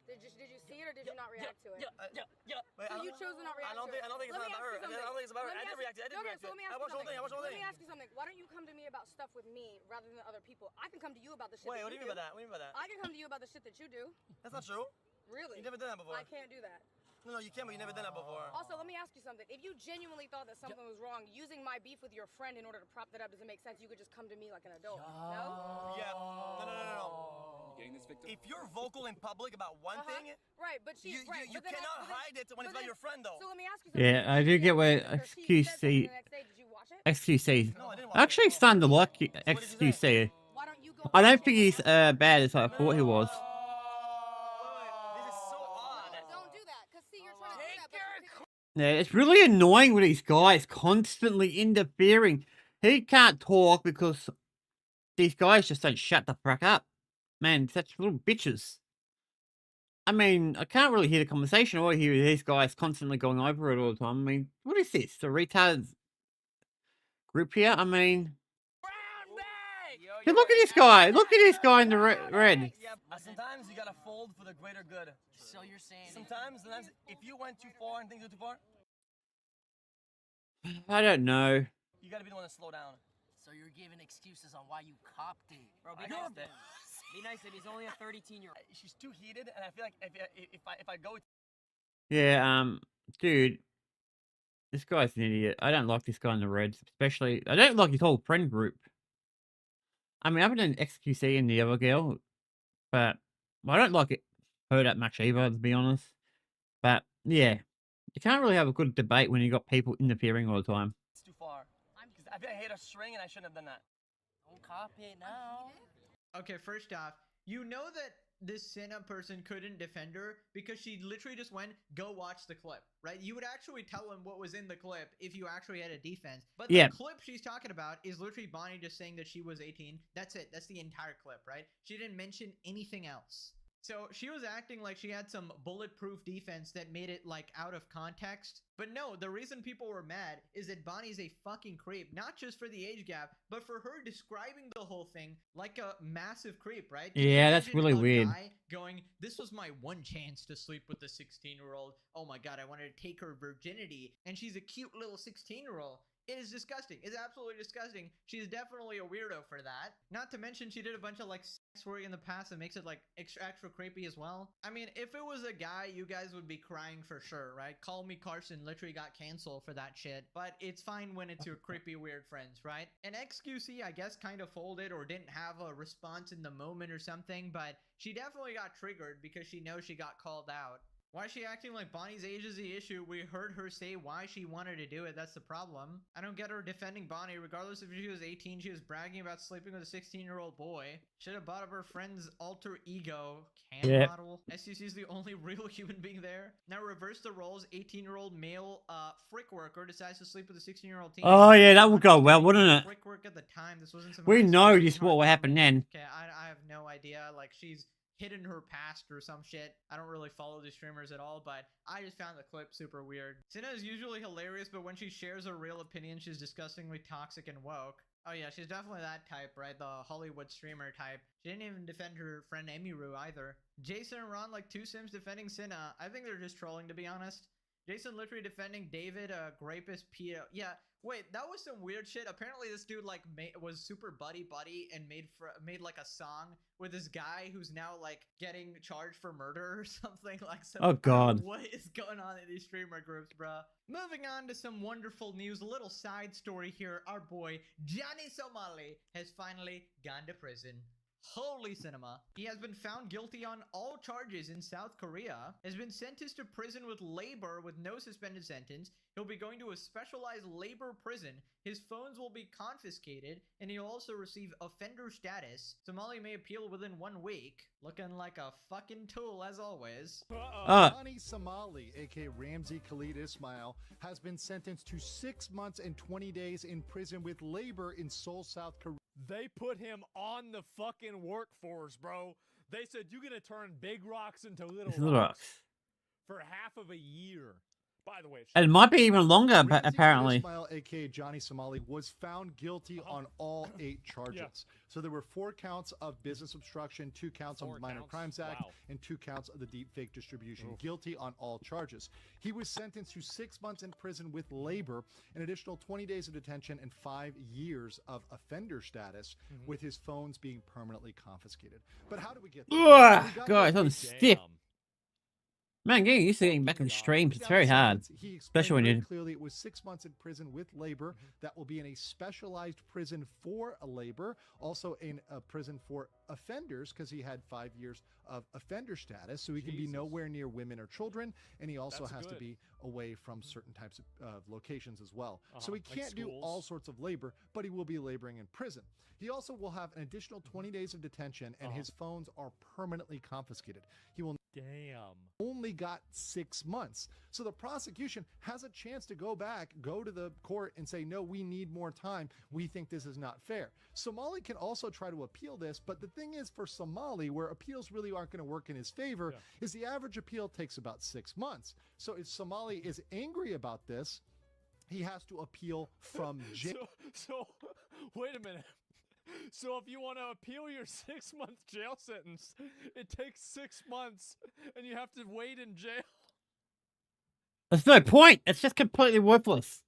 Did you see it or did you not react to it? Yeah. So you chose to not react to it. I don't think it's about her. I don't think it's about her. I didn't react to it. Okay, so let me ask you something. Let Let me ask you something. Why don't you come to me about stuff with me rather than other people? I can come to you about the shit. Wait, that what do you mean by that? What do you mean by that? I can come to you about the shit that you do. That's not true. Really? You never done that before. I can't do that. No, you can, but you never done that before. Also, let me ask you something. If you genuinely thought that something was wrong, using my beef with your friend in order to prop that up doesn't make sense. You could just come to me like an adult. No? Yeah. No. Getting this victim. If you're vocal in public about one thing, right, but she's right. You cannot hide it when it's about your friend, though. So let me ask you something. Yeah, I do get where XQC. Actually, starting to like XQC. I don't think he's bad as I thought he was. Yeah, it's really annoying with these guys constantly interfering. He can't talk because these guys just don't shut the fuck up. Man, such little bitches. I mean, I can't really hear the conversation or hear these guys constantly going over it all the time. I mean, what is this? The retarded group here? I mean... Hey, look at this guy! Look at this guy in the red! Sometimes you gotta fold for the greater good. So you're saying... Sometimes if you went too far and things go too far... I don't know. You gotta be the one to slow down. So you're giving excuses on why you copped it. Bro, be nice to him. Be nice to him. He's only a 32-year-old. She's too heated, and I feel like if I go... Yeah, dude. This guy's an idiot. I don't like this guy in the red, especially... I don't like his whole friend group. I mean, other than XQC and the other girl, but I don't like it her that much either, to be honest. But, yeah. You can't really have a good debate when you got people interfering all the time. It's too far. I feel like I hit a string and I shouldn't have done that. Don't copy it now. Okay, first off, you know that this Cinna person couldn't defend her because she literally just went, go watch the clip, right? You would actually tell him what was in the clip if you actually had a defense. But the clip she's talking about is literally Bonnie just saying that she was 18. That's it. That's the entire clip, right? She didn't mention anything else. So she was acting like she had some bulletproof defense that made it like out of context. But no, the reason people were mad is that Bonnie's a fucking creep, not just for the age gap, but for her describing the whole thing like a massive creep, right? Can you Yeah, that's imagine really a weird. guy going, "This was my one chance to sleep with a 16-year-old. Oh my God, I wanted to take her virginity. And she's a cute little 16-year-old. It is disgusting. It's absolutely disgusting. She's definitely a weirdo for that. Not to mention she did a bunch of like sex work in the past that makes it like extra creepy as well. I mean, if it was a guy, you guys would be crying for sure, right? Call Me Carson literally got canceled for that shit. But it's fine when it's your creepy weird friends, right? And XQC, I guess, kind of folded or didn't have a response in the moment or something, but she definitely got triggered because she knows she got called out. Why is she acting like Bonnie's age is the issue? We heard her say why she wanted to do it. That's the problem. I don't get her defending Bonnie. Regardless if she was 18, she was bragging about sleeping with a 16-year-old boy. Should have bought up her friend's alter ego cam model. SCC is the only real human being there. Now reverse the roles. 18-year-old male frick worker decides to sleep with a 16-year-old teen. Oh yeah, that would go well, wouldn't it? Frick work at the time. This wasn't some We high know school just what will happen then. Okay, I have no idea. Like, she's hidden her past or some shit. I don't really follow these streamers at all, but I just found the clip super weird. Cinna is usually hilarious, but when she shares her real opinion, she's disgustingly toxic and woke. Oh yeah, she's definitely that type, right? The Hollywood streamer type. She didn't even defend her friend Emiru either. Jason and Ron like two Sims defending Cinna. I think they're just trolling, to be honest. Jason literally defending David, Grapus, Pia. Yeah, wait, that was some weird shit. Apparently this dude like was super buddy and made like a song with this guy who's now like getting charged for murder or something like. Oh God. What is going on in these streamer groups, bruh? Moving on to some wonderful news, a little side story here. Our boy Johnny Somali has finally gone to prison. Holy cinema. He has been found guilty on all charges in South Korea, has been sentenced to prison with labor with no suspended sentence. He'll be going to a specialized labor prison. His phones will be confiscated, and he'll also receive offender status. Somali may appeal within 1 week. Looking like a fucking tool as always. Johnny Somali, aka Ramzi Khalid Ismail, has been sentenced to 6 months and 20 days in prison with labor in Seoul, South Korea. They put him on the fucking workforce, bro. They said you're gonna turn big rocks into little rocks for half of a year. By the way, It might be even longer, Ramzi apparently. Ismail, aka Johnny Somali, was found guilty on all 8 charges. So there were 4 counts of business obstruction, 2 counts on the Minor Crimes Act, and 2 counts of the deepfake distribution. Guilty on all charges. He was sentenced to 6 months in prison with labor, an additional 20 days of detention, and 5 years of offender status, with his phones being permanently confiscated. But how do we get there? Ugh, guys, I'm stiff. Man, getting used to getting back on streams, it's very hard. Especially when you... Clearly, it was 6 months in prison with labor. That will be in a specialized prison for labor. Also in a prison for offenders, because he had 5 years of offender status. So he can be nowhere near women or children. And he also has to be away from certain types of locations as well. So he can't do all sorts of labor, but he will be laboring in prison. He also will have an additional 20 days of detention, and his phones are permanently confiscated. He will only got 6 months. So the prosecution has a chance to go to the court and say, no, we need more time. We think this is not fair. Somali can also try to appeal this, but the thing is for Somali, where appeals really aren't going to work in his favor, is the average appeal takes about 6 months. So if Somali is angry about this, he has to appeal from jail. So wait a minute. So if you want to appeal your 6-month jail sentence, it takes 6 months and you have to wait in jail. There's no point. It's just completely worthless.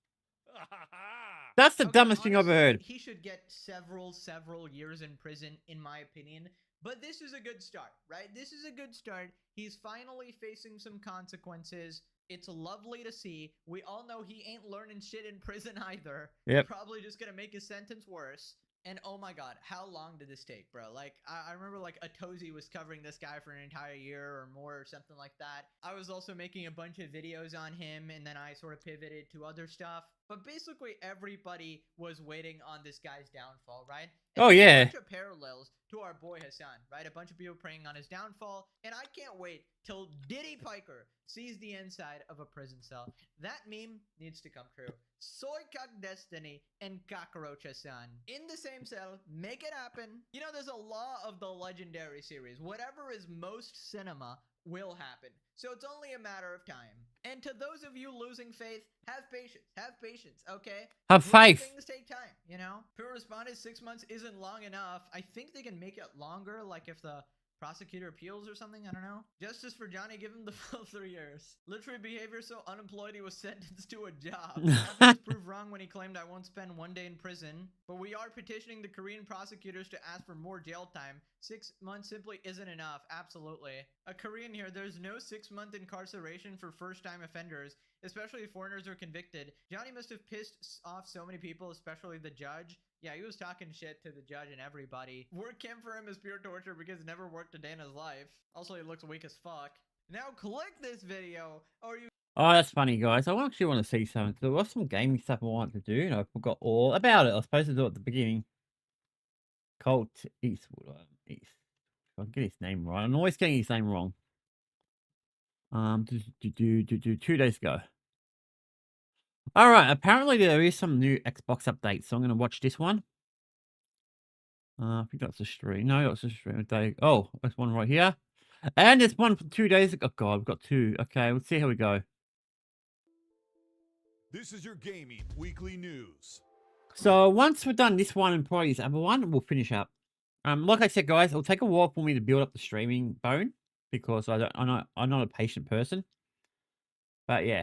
That's the dumbest thing I've ever heard. He should get several years in prison, in my opinion. But this is a good start, right? This is a good start. He's finally facing some consequences. It's lovely to see. We all know he ain't learning shit in prison either. Yep. Probably just gonna make his sentence worse. And oh my god, how long did this take, bro? Like, I remember like Atozi was covering this guy for an entire year or more or something like that. I was also making a bunch of videos on him, and then I sort of pivoted to other stuff. but basically everybody was waiting on this guy's downfall, right? Oh, there's yeah. a bunch of parallels to our boy Hassan, right? A bunch of people praying on his downfall, and I can't wait till Diddy Piker sees the inside of a prison cell. That meme needs to come true. Soy Cock Destiny and Cockroach Hassan in the same cell. Make it happen. You know, there's a law of the legendary series. Whatever is most cinema will happen. So it's only a matter of time. And to those of you losing faith, have patience, okay? Have Great faith. things take time, you know? People responded 6 months isn't long enough. I think they can make it longer, like if the prosecutor appeals or something, I don't know. Justice for Johnny, give him the full 3 years. Literary behavior so unemployed he was sentenced to a job. Nothing was proved wrong when he claimed I won't spend 1 day in prison. But we are petitioning the Korean prosecutors to ask for more jail time. 6 months simply isn't enough, absolutely. A Korean here, there's no 6-month incarceration for first-time offenders, especially if foreigners are convicted. Johnny must have pissed off so many people, especially the judge. Yeah, he was talking shit to the judge and everybody. Work camp for him is pure torture because he never worked a day in his life. Also, he looks weak as fuck. Now click this video, or you... Oh, that's funny, guys. I actually want to see something. There was some gaming stuff I wanted to do, and I forgot all about it. I was supposed to do it at the beginning. Colt Eastwood. I get his name right. I'm always getting his name wrong. 2 days ago. All right. Apparently, there is some new Xbox updates, so I'm going to watch this one. I think that's a stream. No, that's a stream. Oh, there's one right here. And there's one from 2 days ago. Oh, God, we've got two. Okay, let's see how we go. This is your gaming weekly news. So once we're done this one and probably this other one, we'll finish up. Like I said, guys, it'll take a while for me to build up the streaming bone because I'm not a patient person. But yeah.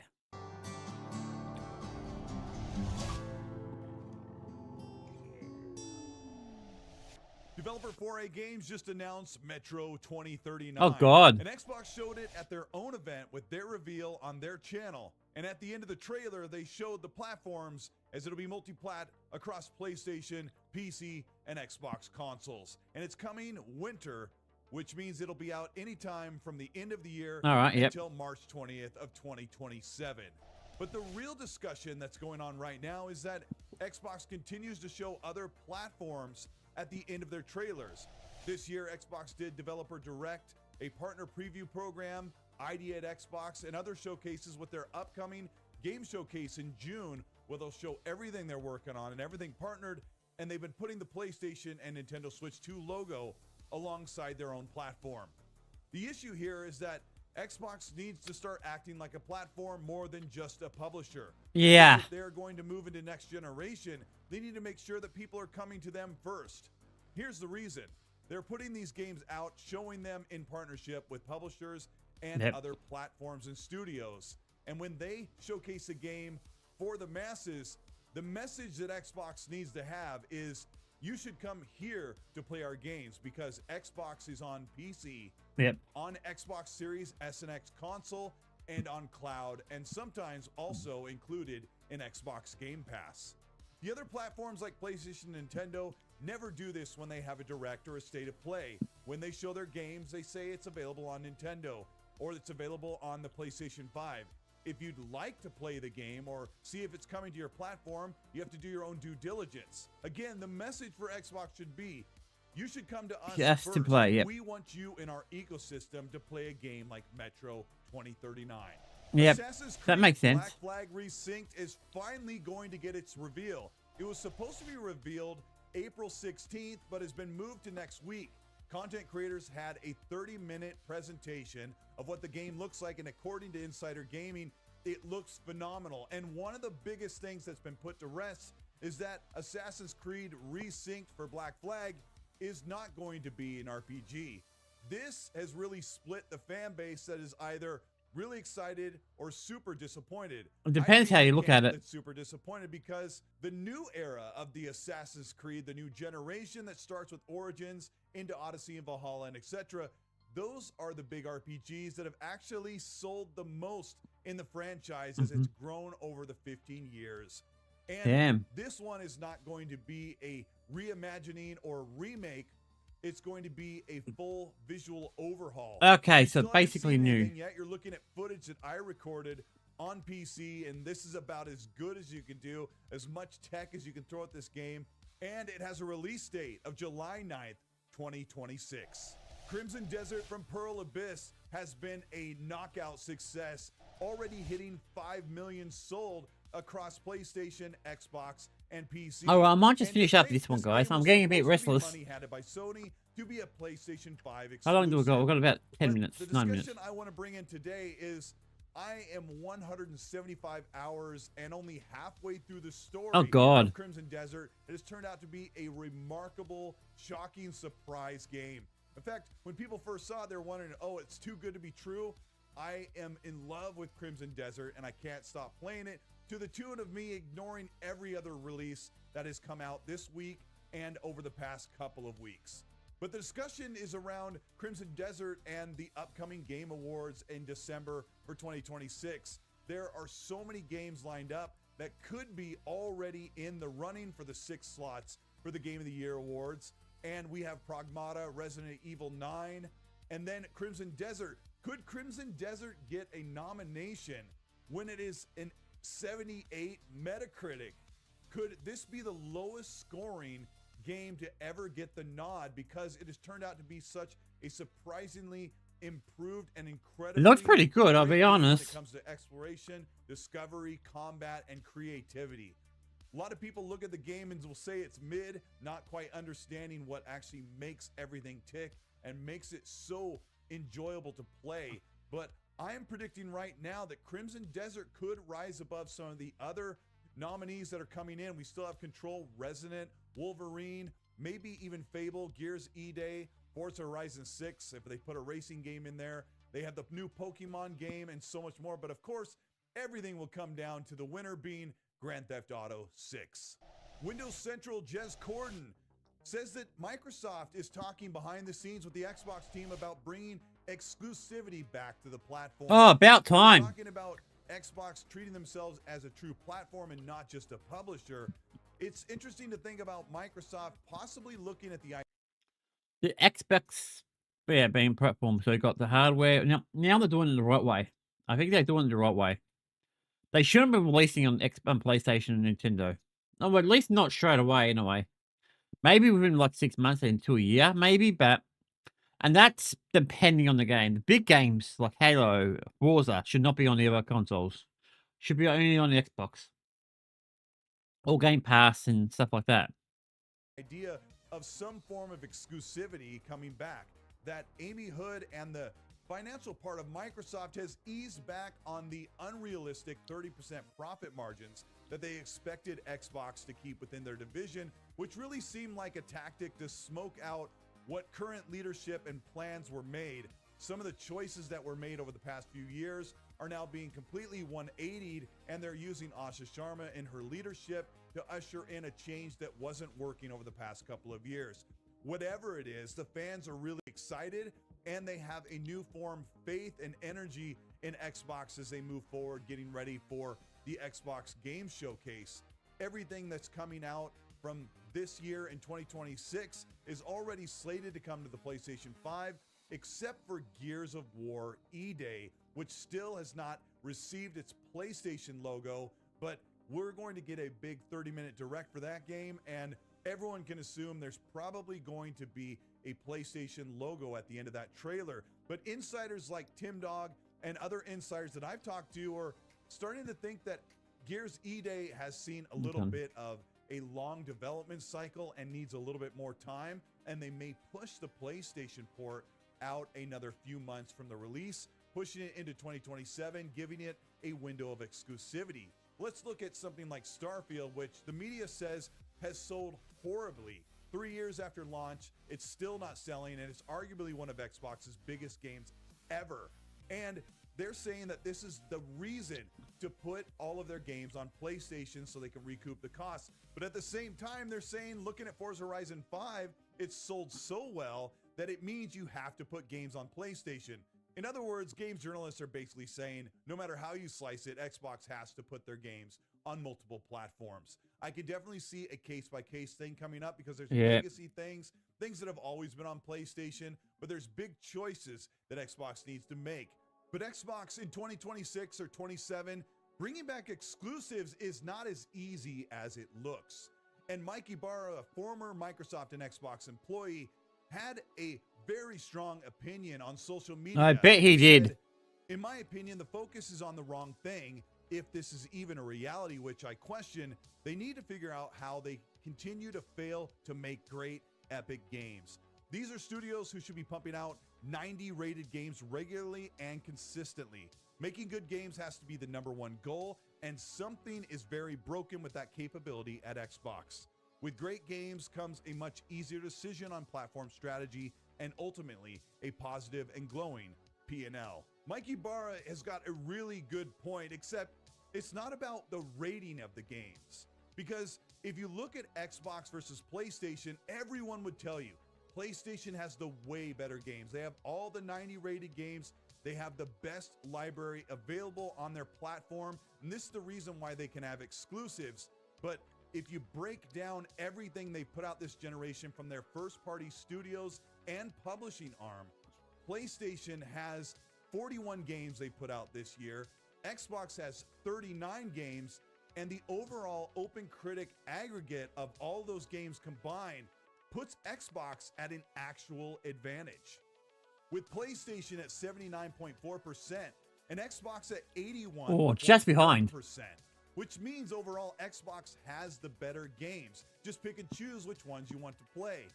Developer 4A Games just announced Metro 2039. Oh, God. And Xbox showed it at their own event with their reveal on their channel. And at the end of the trailer, they showed the platforms as it'll be multi-plat across PlayStation, PC, and Xbox consoles. And it's coming winter, which means it'll be out anytime from the end of the year until March 20th of 2027. But the real discussion that's going on right now is that Xbox continues to show other platforms at the end of their trailers. This year, Xbox did Developer Direct, a partner preview program, ID at Xbox, and other showcases with their upcoming game showcase in June, where they'll show everything they're working on and everything partnered, and they've been putting the PlayStation and Nintendo Switch 2 logo alongside their own platform. The issue here is that Xbox needs to start acting like a platform more than just a publisher. Yeah. If they're going to move into next generation, they need to make sure that people are coming to them first. Here's the reason. They're putting these games out, showing them in partnership with publishers and other platforms and studios. And when they showcase a game for the masses, the message that Xbox needs to have is you should come here to play our games because Xbox is on PC, on Xbox Series S and X console, and on cloud, and sometimes also included in Xbox Game Pass. The other platforms like PlayStation and Nintendo never do this when they have a direct or a state of play. When they show their games, they say it's available on Nintendo or it's available on the PlayStation 5. If you'd like to play the game or see if it's coming to your platform, you have to do your own due diligence. Again, the message for Xbox should be, you should come to us first. To play, We want you in our ecosystem to play a game like Metro 2039. Assassin's Creed that makes sense. Black Flag Resynced is finally going to get its reveal. It was supposed to be revealed April 16th, but has been moved to next week. Content creators had a 30-minute presentation of what the game looks like, and according to Insider Gaming, it looks phenomenal. And one of the biggest things that's been put to rest is that Assassin's Creed Resynced for Black Flag is not going to be an RPG. This has really split the fan base that is either really excited or super disappointed. It depends how you look at it. It's super disappointed because the new era of the Assassin's Creed, the new generation that starts with Origins into Odyssey and Valhalla and etc., those are the big RPGs that have actually sold the most in the franchise as it's grown over the 15 years. And this one is not going to be a reimagining or remake. It's going to be a full visual overhaul. Okay, so basically new. Yet you're looking at footage that I recorded on PC, and this is about as good as you can do, as much tech as you can throw at this game, and it has a release date of July 9th, 2026. Crimson Desert from Pearl Abyss has been a knockout success, already hitting 5 million sold across PlayStation, Xbox, and PC. Oh, I might just And finish to up date, this one, this guys. game I'm was getting a bit supposed to be restless. money handed by Sony to be a PlayStation 5 exclusive. How long do we got? We've got about 10 But minutes, the 9 minutes. discussion I want to bring in today is I am 175 hours and only halfway through the story Oh, God. of Crimson Desert. It has turned out to be a remarkable, shocking surprise game. In fact, when people first saw it, they were wondering, oh, it's too good to be true. I am in love with Crimson Desert, and I can't stop playing it, to the tune of me ignoring every other release that has come out this week and over the past couple of weeks. But the discussion is around Crimson Desert and the upcoming Game Awards in December for 2026. There are so many games lined up that could be already in the running for the 6 slots for the Game of the Year Awards. And we have Pragmata, Resident Evil 9, and then Crimson Desert. Could Crimson Desert get a nomination when it is an 78 Metacritic? Could this be the lowest scoring game to ever get the nod because it has turned out to be such a surprisingly improved and incredible. It looks pretty good, I'll be honest. When it comes to exploration, discovery, combat, and creativity. A lot of people look at the game and will say it's mid, not quite understanding what actually makes everything tick and makes it so enjoyable to play. But I am predicting right now that Crimson Desert could rise above some of the other nominees that are coming in. We still have Control, Resident, Wolverine, maybe even Fable, Gears E-Day, Forza Horizon 6, if they put a racing game in there. They have the new Pokemon game and so much more. But of course, everything will come down to the winner being Grand Theft Auto 6. Windows Central Jez Corden says that Microsoft is talking behind the scenes with the Xbox team about bringing exclusivity back to the platform. Oh, about time. Talking about Xbox treating themselves as a true platform and not just a publisher. It's interesting to think about Microsoft possibly looking at The Xbox, being platform, so they got the hardware. Now they're doing it the right way. I think they're doing it the right way. They shouldn't be releasing on PlayStation and Nintendo. No, well, at least not straight away, anyway. Maybe within like 6 months into a year, maybe, but... And that's depending on the game. The big games like Halo, Forza should not be on the other consoles. Should be only on the Xbox. Or Game Pass and stuff like that. idea of some form of exclusivity coming back. That Amy Hood and the financial part of Microsoft has eased back on the unrealistic 30% profit margins that they expected Xbox to keep within their division, which really seemed like a tactic to smoke out what current leadership and plans were made. Some of the choices that were made over the past few years are now being completely 180'd, and they're using Asha Sharma and her leadership to usher in a change that wasn't working over the past couple of years. Whatever it is, the fans are really excited, and they have a new form faith and energy in Xbox as they move forward, getting ready for the Xbox Game Showcase. Everything that's coming out from this year in 2026 is already slated to come to the PlayStation 5, except for Gears of War E-Day, which still has not received its PlayStation logo, but we're going to get a big 30-minute direct for that game, and everyone can assume there's probably going to be a PlayStation logo at the end of that trailer. But insiders like Tim Dog and other insiders that I've talked to are starting to think that Gears E-Day has seen a little bit of a long development cycle and needs a little bit more time, and they may push the PlayStation port out another few months from the release, pushing it into 2027, giving it a window of exclusivity. Let's look at something like Starfield, which the media says has sold horribly. 3 years after launch, it's still not selling, and it's arguably one of Xbox's biggest games ever. And they're saying that this is the reason to put all of their games on PlayStation so they can recoup the costs. But at the same time, they're saying, looking at Forza Horizon 5, it's sold so well that it means you have to put games on PlayStation. In other words, games journalists are basically saying, no matter how you slice it, Xbox has to put their games on multiple platforms. I could definitely see a case-by-case thing coming up because there's legacy things that have always been on PlayStation, but there's big choices that Xbox needs to make. But Xbox in 2026 or 27, bringing back exclusives is not as easy as it looks. And Mike Ibarra, a former Microsoft and Xbox employee, had a very strong opinion on social media. I bet he did. Said, in my opinion, the focus is on the wrong thing. If this is even a reality, which I question, they need to figure out how they continue to fail to make great, epic games. These are studios who should be pumping out 90 rated games regularly and consistently. Making good games has to be the #1 goal, and something is very broken with that capability at Xbox. With great games comes a much easier decision on platform strategy and ultimately a positive and glowing P&L. Mike Ibarra has got a really good point, except it's not about the rating of the games. Because if you look at Xbox versus PlayStation, everyone would tell you PlayStation has the way better games. They have all the 90 rated games. They have the best library available on their platform. And this is the reason why they can have exclusives. But if you break down everything they put out this generation from their first party studios and publishing arm, PlayStation has 41 games they put out this year. Xbox has 39 games, and the overall Open Critic aggregate of all those games combined puts Xbox at an actual advantage. With PlayStation at 79.4% and Xbox at 81%. Oh, just behind. Which means overall Xbox has the better games. Just pick and choose which ones you want to play.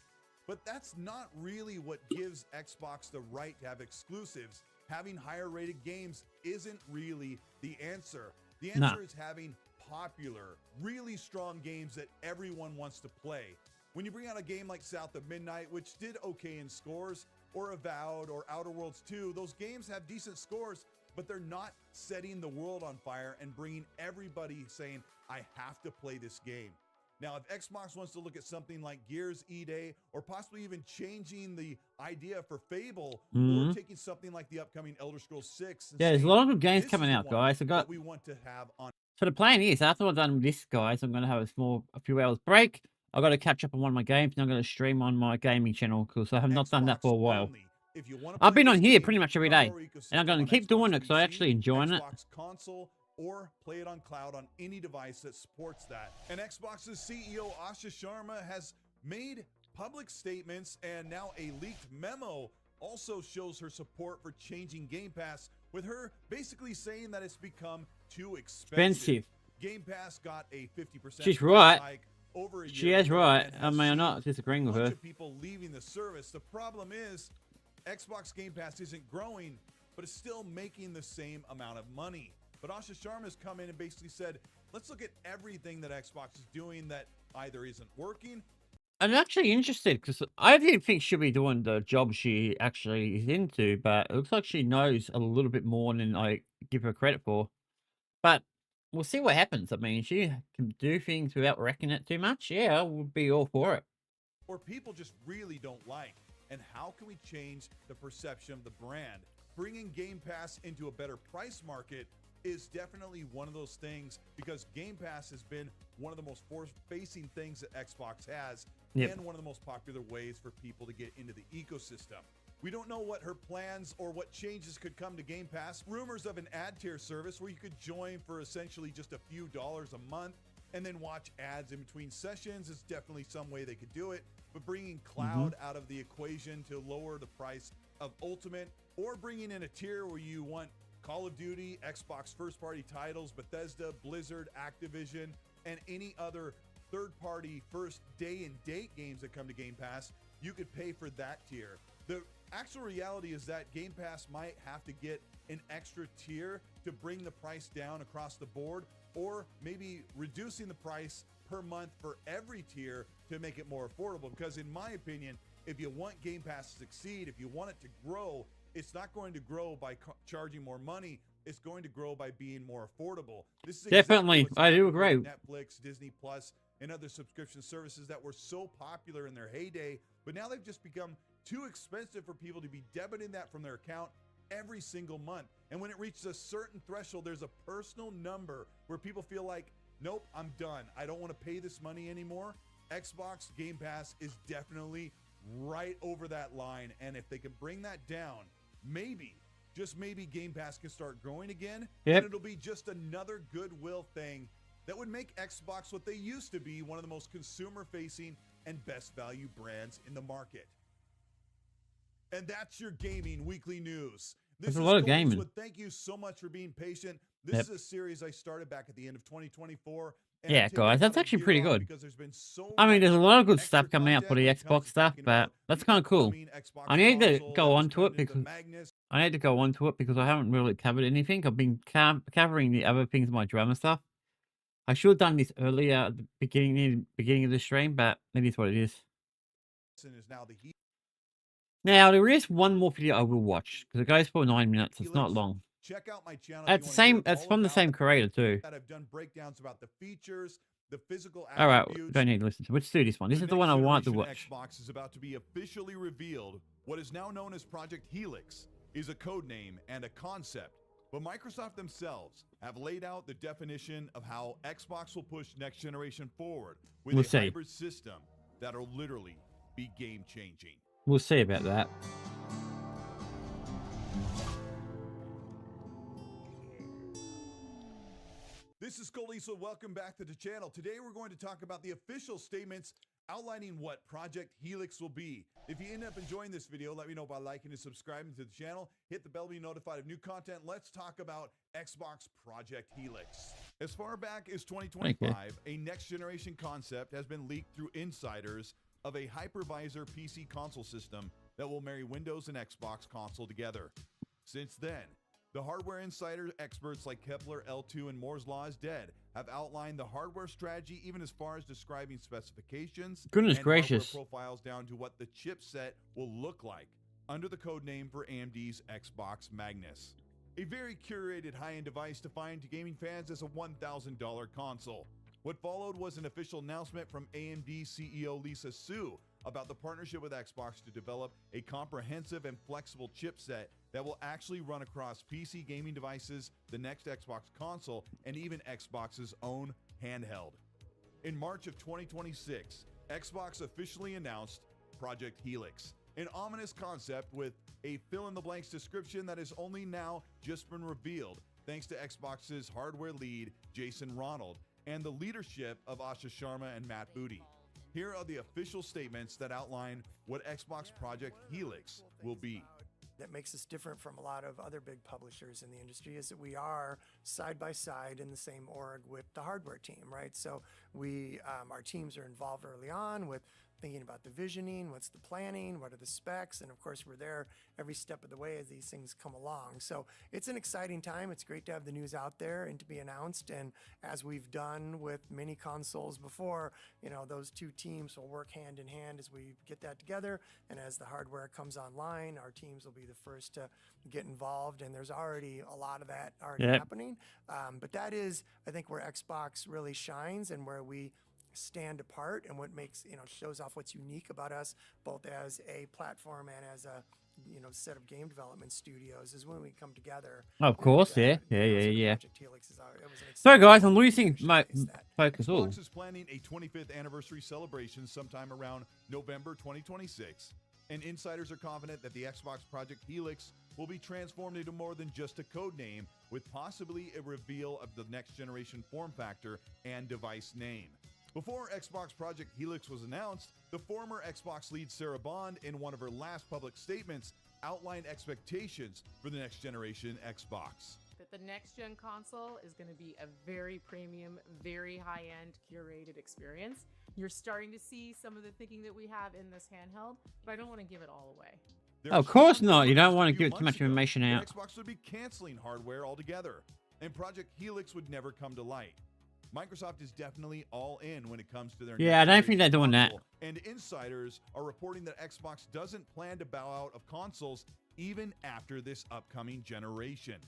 But that's not really what gives Xbox the right to have exclusives. Having higher rated games isn't really the answer. The answer is having popular, really strong games that everyone wants to play. When you bring out a game like South of Midnight, which did okay in scores, or Avowed or Outer Worlds 2, those games have decent scores, but they're not setting the world on fire and bringing everybody saying, I have to play this game. Now, if Xbox wants to look at something like Gears E-Day, or possibly even changing the idea for Fable, or taking something like the upcoming Elder Scrolls 6. And Yeah, there's a saying, lot of good games "This coming is out, one guys. I got. that we want to have on." So the plan is, after I've done this, guys, I'm going to have a few hours break. I've got to catch up on one of my games, and I'm going to stream on my gaming channel because I have not done that for a while. If you want to I've play been on this here game, pretty much every come to day, our and ecosystem I'm going on to keep Xbox doing it because I PC, actually enjoying it. Xbox console, or play it on cloud on any device that supports that. And Xbox's CEO Asha Sharma has made public statements, and now a leaked memo also shows her support for changing Game Pass, with her basically saying that it's become too expensive. Game Pass got a 50% She's price right. hike over a She year is ago right. and I has mean, I'm seen not disagreeing with a bunch her. of people leaving the service. The problem is Xbox Game Pass isn't growing, but it's still making the same amount of money. But Asha Sharma's come in and basically said, let's look at everything that Xbox is doing that either isn't working. I'm actually interested because I didn't think she'd be doing the job she actually is into, but it looks like she knows a little bit more than I give her credit for. But we'll see what happens. I mean, she can do things without wrecking it too much. Yeah, I would be all for it. Or people just really don't like. And how can we change the perception of the brand? Bringing Game Pass into a better price market is definitely one of those things, because Game Pass has been one of the most forward-facing things that Xbox has, and one of the most popular ways for people to get into the ecosystem. We don't know what her plans or what changes could come to Game Pass. Rumors of an ad tier service where you could join for essentially just a few dollars a month and then watch ads in between sessions is definitely some way they could do it. But bringing cloud out of the equation to lower the price of Ultimate, or bringing in a tier where you want Call of Duty, Xbox first-party titles, Bethesda, Blizzard, Activision, and any other third-party first day-and-date games that come to Game Pass, you could pay for that tier. The actual reality is that Game Pass might have to get an extra tier to bring the price down across the board, or maybe reducing the price per month for every tier to make it more affordable. Because in my opinion, if you want Game Pass to succeed, if you want it to grow, it's not going to grow by charging more money. It's going to grow by being more affordable. This is Definitely, exactly I do agree. Netflix, Disney Plus, and other subscription services that were so popular in their heyday, but now they've just become too expensive for people to be debiting that from their account every single month. And when it reaches a certain threshold, there's a personal number where people feel like, nope, I'm done. I don't want to pay this money anymore. Xbox Game Pass is definitely right over that line. And if they can bring that down, maybe Just maybe Game Pass can start growing again, Yep. and it'll be just another goodwill thing that would make Xbox what they used to be, one of the most consumer-facing and best value brands in the market. And that's your gaming weekly news. This There's a is lot of Cole gaming. Eastwood. Thank you so much for being patient. This Yep. is a series I started back at the end of 2024. And Yeah, I've taken guys, about that's a actually year pretty off good. because there's been so I mean, there's a lot of good extra stuff coming out for the content when it comes Xbox to stuff, talking but about that's the kind of cool. upcoming Xbox I need to console go that was onto it turned into because Magnus. I need to go onto it because I haven't really covered anything. I've been covering the other things, my drama stuff. I should have done this earlier at the beginning of the stream, but it is what it is. Is now the heat. Now there is one more video I will watch because it goes for 9 minutes. It's not long. Check out my channel. It's from the same creator too. That I've done breakdowns about the features, the physical All right, attributes. don't need to listen to. Let's do this one. This is the one I want to watch. Xbox is about to be officially revealed. What is now known as Project Helix is a code name and a concept, but Microsoft themselves have laid out the definition of how Xbox will push next generation forward with We'll a see. hybrid system that'll literally be game-changing. We'll see about that. This is Cole Eastwood. Welcome back to the channel. Today we're going to talk about the official statements outlining what Project Helix will be. If you end up enjoying this video, let me know by liking and subscribing to the channel. Hit the bell to be notified of new content. Let's talk about Xbox Project Helix. As far back as 2025, a next generation concept has been leaked through insiders of a hypervisor PC console system that will marry Windows and Xbox console together. Since then, the hardware insider experts like Kepler, L2, and Moore's Law is Dead have outlined the hardware strategy even as far as describing specifications Goodness and gracious. hardware profiles down to what the chipset will look like under the code name for AMD's Xbox Magnus. A very curated high-end device defined to gaming fans as a $1,000 console. What followed was an official announcement from AMD CEO Lisa Su about the partnership with Xbox to develop a comprehensive and flexible chipset that will actually run across PC gaming devices, the next Xbox console, and even Xbox's own handheld. In March of 2026, Xbox officially announced Project Helix, an ominous concept with a fill-in-the-blanks description that has only now just been revealed thanks to Xbox's hardware lead, Jason Ronald, and the leadership of Asha Sharma and Matt Booty. Here are the official statements that outline what Xbox Project Helix will be. That makes us different from a lot of other big publishers in the industry is that we are side by side in the same org with the hardware team, right? So our teams are involved early on with thinking about the visioning, what's the planning, what are the specs, and of course we're there every step of the way as these things come along. So it's an exciting time. It's great to have the news out there and to be announced. And as we've done with many consoles before, you know, those two teams will work hand in hand as we get that together. And as the hardware comes online, our teams will be the first to get involved. And there's already a lot of that already happening. But that is, I think, where Xbox really shines and where we stand apart and what makes, you know, shows off what's unique about us, both as a platform and as a, you know, set of game development studios, is when we come together. Of course, and, yeah. Project Helix is it was an So, exciting guys, I'm time to losing actually my face that. focus. All. Xbox is planning a 25th anniversary celebration sometime around November 2026, and insiders are confident that the Xbox Project Helix will be transformed into more than just a code name, with possibly a reveal of the next generation form factor and device name. Before Xbox Project Helix was announced, the former Xbox lead Sarah Bond, in one of her last public statements, outlined expectations for the next generation Xbox. That the next gen console is going to be a very premium, very high-end curated experience. You're starting to see some of the thinking that we have in this handheld, but I don't want to give it all away. Of course not. You don't want to give too much information out. Xbox would be canceling hardware altogether, and Project Helix would never come to light. Microsoft is definitely all in when it comes to their Yeah, I don't think they're doing that. And insiders are reporting that Xbox doesn't plan to bow out of consoles even after this upcoming generation.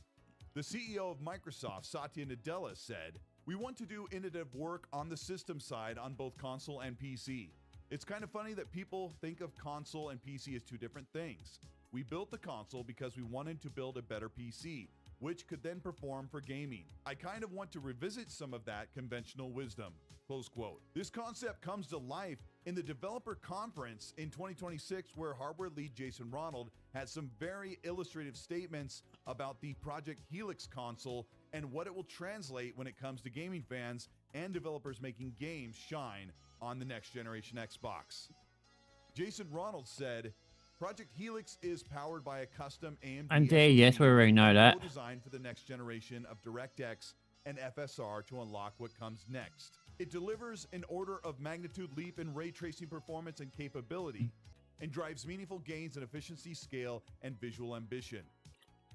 The CEO of Microsoft, Satya Nadella, said, "We want to do innovative work on the system side on both console and PC. It's kind of funny that people think of console and PC as two different things. We built the console because we wanted to build a better PC, which could then perform for gaming. I kind of want to revisit some of that conventional wisdom." Close quote. This concept comes to life In the developer conference in 2026, where hardware lead Jason Ronald had some very illustrative statements about the Project Helix console and what it will translate when it comes to gaming fans and developers making games shine on the next generation Xbox. Jason Ronald said, Project Helix is powered by a custom AMD And there, yes, we already know that. designed for the next generation of DirectX and FSR to unlock what comes next. It delivers an order of magnitude leap in ray tracing performance and capability, and drives meaningful gains in efficiency, scale, and visual ambition.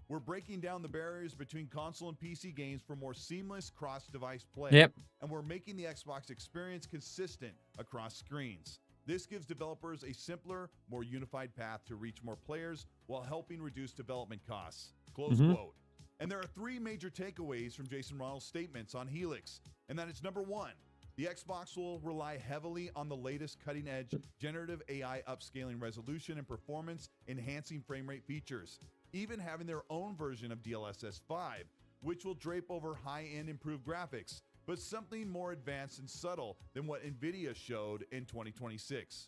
We're breaking down the barriers between console and PC games for more seamless cross-device play. Yep. And we're making the Xbox experience consistent across screens. This gives developers a simpler, more unified path to reach more players while helping reduce development costs. Close quote. And there are three major takeaways from Jason Ronald's statements on Helix, and that is number one, the Xbox will rely heavily on the latest cutting-edge generative AI upscaling resolution and performance enhancing frame rate features, even having their own version of DLSS 5, which will drape over high-end improved graphics, but something more advanced and subtle than what NVIDIA showed in 2026.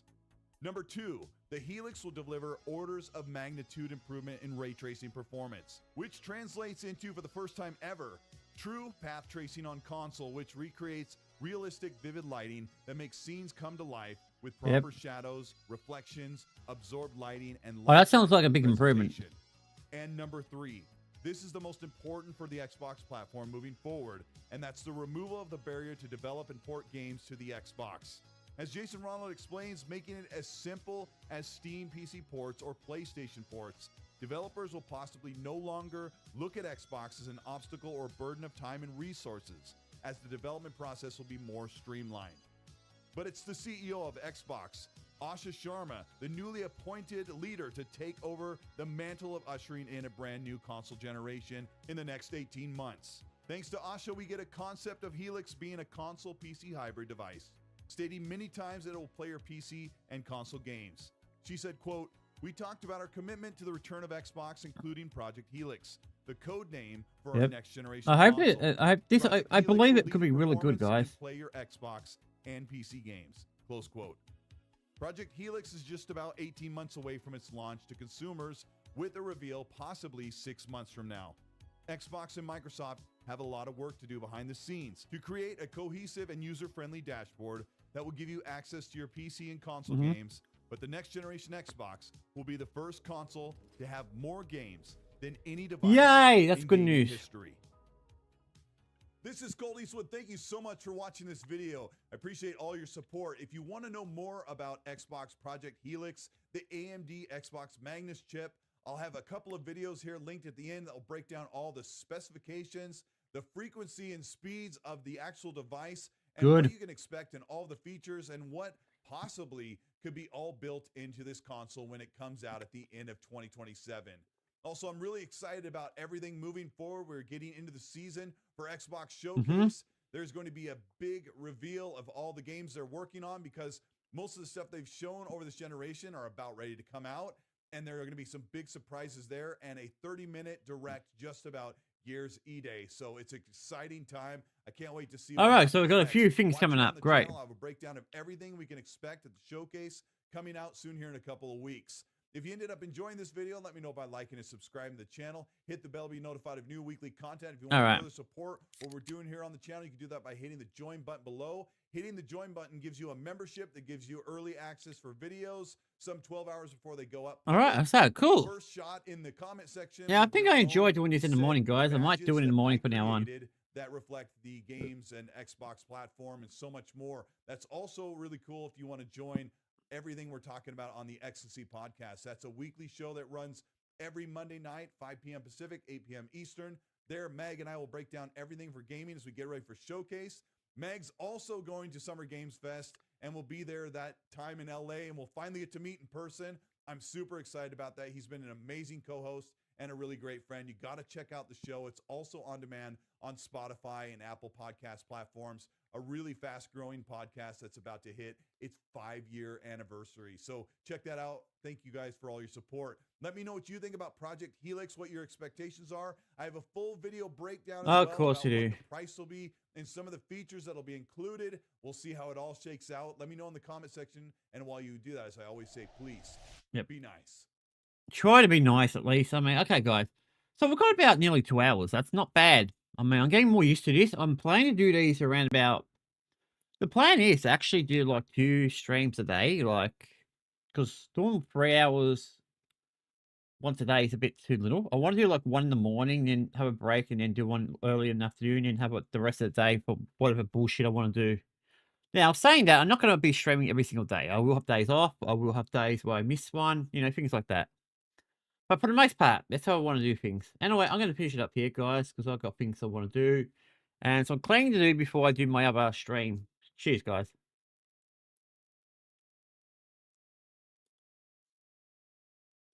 Number two, the Helix will deliver orders of magnitude improvement in ray tracing performance, which translates into, for the first time ever, true path tracing on console, which recreates realistic, vivid lighting that makes scenes come to life with proper shadows, reflections, absorbed lighting, and Oh, that sounds like a big improvement. And number three, this is the most important for the Xbox platform moving forward, and that's the removal of the barrier to develop and port games to the Xbox. As Jason Ronald explains, making it as simple as Steam PC ports or PlayStation ports, developers will possibly no longer look at Xbox as an obstacle or burden of time and resources, as the development process will be more streamlined. But it's the CEO of Xbox, Asha Sharma, the newly appointed leader to take over the mantle of ushering in a brand new console generation in the next 18 months. Thanks to Asha, we get a concept of Helix being a console PC hybrid device, stating many times that it will play your PC and console games. She said, quote, "We talked about our commitment to the return of Xbox, including Project Helix, the code name for our next generation I hope console. it. I hope this. Project I Helix believe will it could lead be really good, performance guys. and play your Xbox and PC games." Close quote. Project Helix is just about 18 months away from its launch to consumers, with a reveal possibly 6 months from now. Xbox and Microsoft have a lot of work to do behind the scenes to create a cohesive and user-friendly dashboard that will give you access to your PC and console games, but the next generation Xbox will be the first console to have more games than any device Yay, that's in good gaming news. history. This is Colt Eastwood. Thank you so much for watching this video. I appreciate all your support. If you want to know more about Xbox Project Helix, the AMD Xbox Magnus chip, I'll have a couple of videos here linked at the end that will break down all the specifications, the frequency and speeds of the actual device, and what you can expect and all the features and what possibly could be all built into this console when it comes out at the end of 2027. Also, I'm really excited about everything moving forward. We're getting into the season for Xbox Showcase. There's going to be a big reveal of all the games they're working on, because most of the stuff they've shown over this generation are about ready to come out, and there are going to be some big surprises there, and a 30-minute direct just about Gears E-Day. So it's an exciting time. I can't wait to see. All right, so we've got a few things coming up. Great. I'll have a breakdown of everything we can expect at the showcase coming out soon here in a couple of weeks. If you ended up enjoying this video, let me know by liking and subscribing to the channel. Hit the bell to be notified of new weekly content. If you want to further support what we're doing here on the channel, you can do that by hitting the join button below. Hitting the join button gives you a membership that gives you early access for videos, some 12 hours before they go up. All right, that's that cool. First shot in the comment section. Yeah, I think I enjoy doing this in the morning, guys. I might do it in the morning from now on. That reflect the games and Xbox platform and so much more. That's also really cool if you want to join everything we're talking about on the Ecstasy podcast. That's a weekly show that runs every Monday night, 5 p.m. Pacific, 8 p.m. Eastern. There, Meg and I will break down everything for gaming as we get ready for Showcase. Meg's also going to Summer Games Fest and will be there that time in LA, and we'll finally get to meet in person. I'm super excited about that. He's been an amazing co-host and a really great friend. You got to check out the show. It's also on demand on Spotify and Apple podcast platforms. A really fast-growing podcast that's about to hit its 5-year anniversary. So check that out. Thank you guys for all your support. Let me know what you think about Project Helix, what your expectations are. I have a full video breakdown as well Of course about you what do. the price will be and some of the features that'll be included. We'll see how it all shakes out. Let me know in the comment section. And while you do that, as I always say, please be nice. Try to be nice at least. I mean, okay, guys. So we've got about nearly 2 hours. That's not bad. I mean, I'm getting more used to this. I'm planning to do these around about... The plan is to actually do, like, 2 streams a day, like... Because doing 3 hours once a day is a bit too little. I want to do, like, 1 in the morning, then have a break, and then do 1 early in the afternoon, and have the rest of the day for whatever bullshit I want to do. Now, saying that, I'm not going to be streaming every single day. I will have days off. I will have days where I miss one, you know, things like that. But for the most part, that's how I want to do things. Anyway, I'm going to finish it up here, guys, because I've got things I want to do. And some cleaning to do before I do my other stream. Cheers, guys.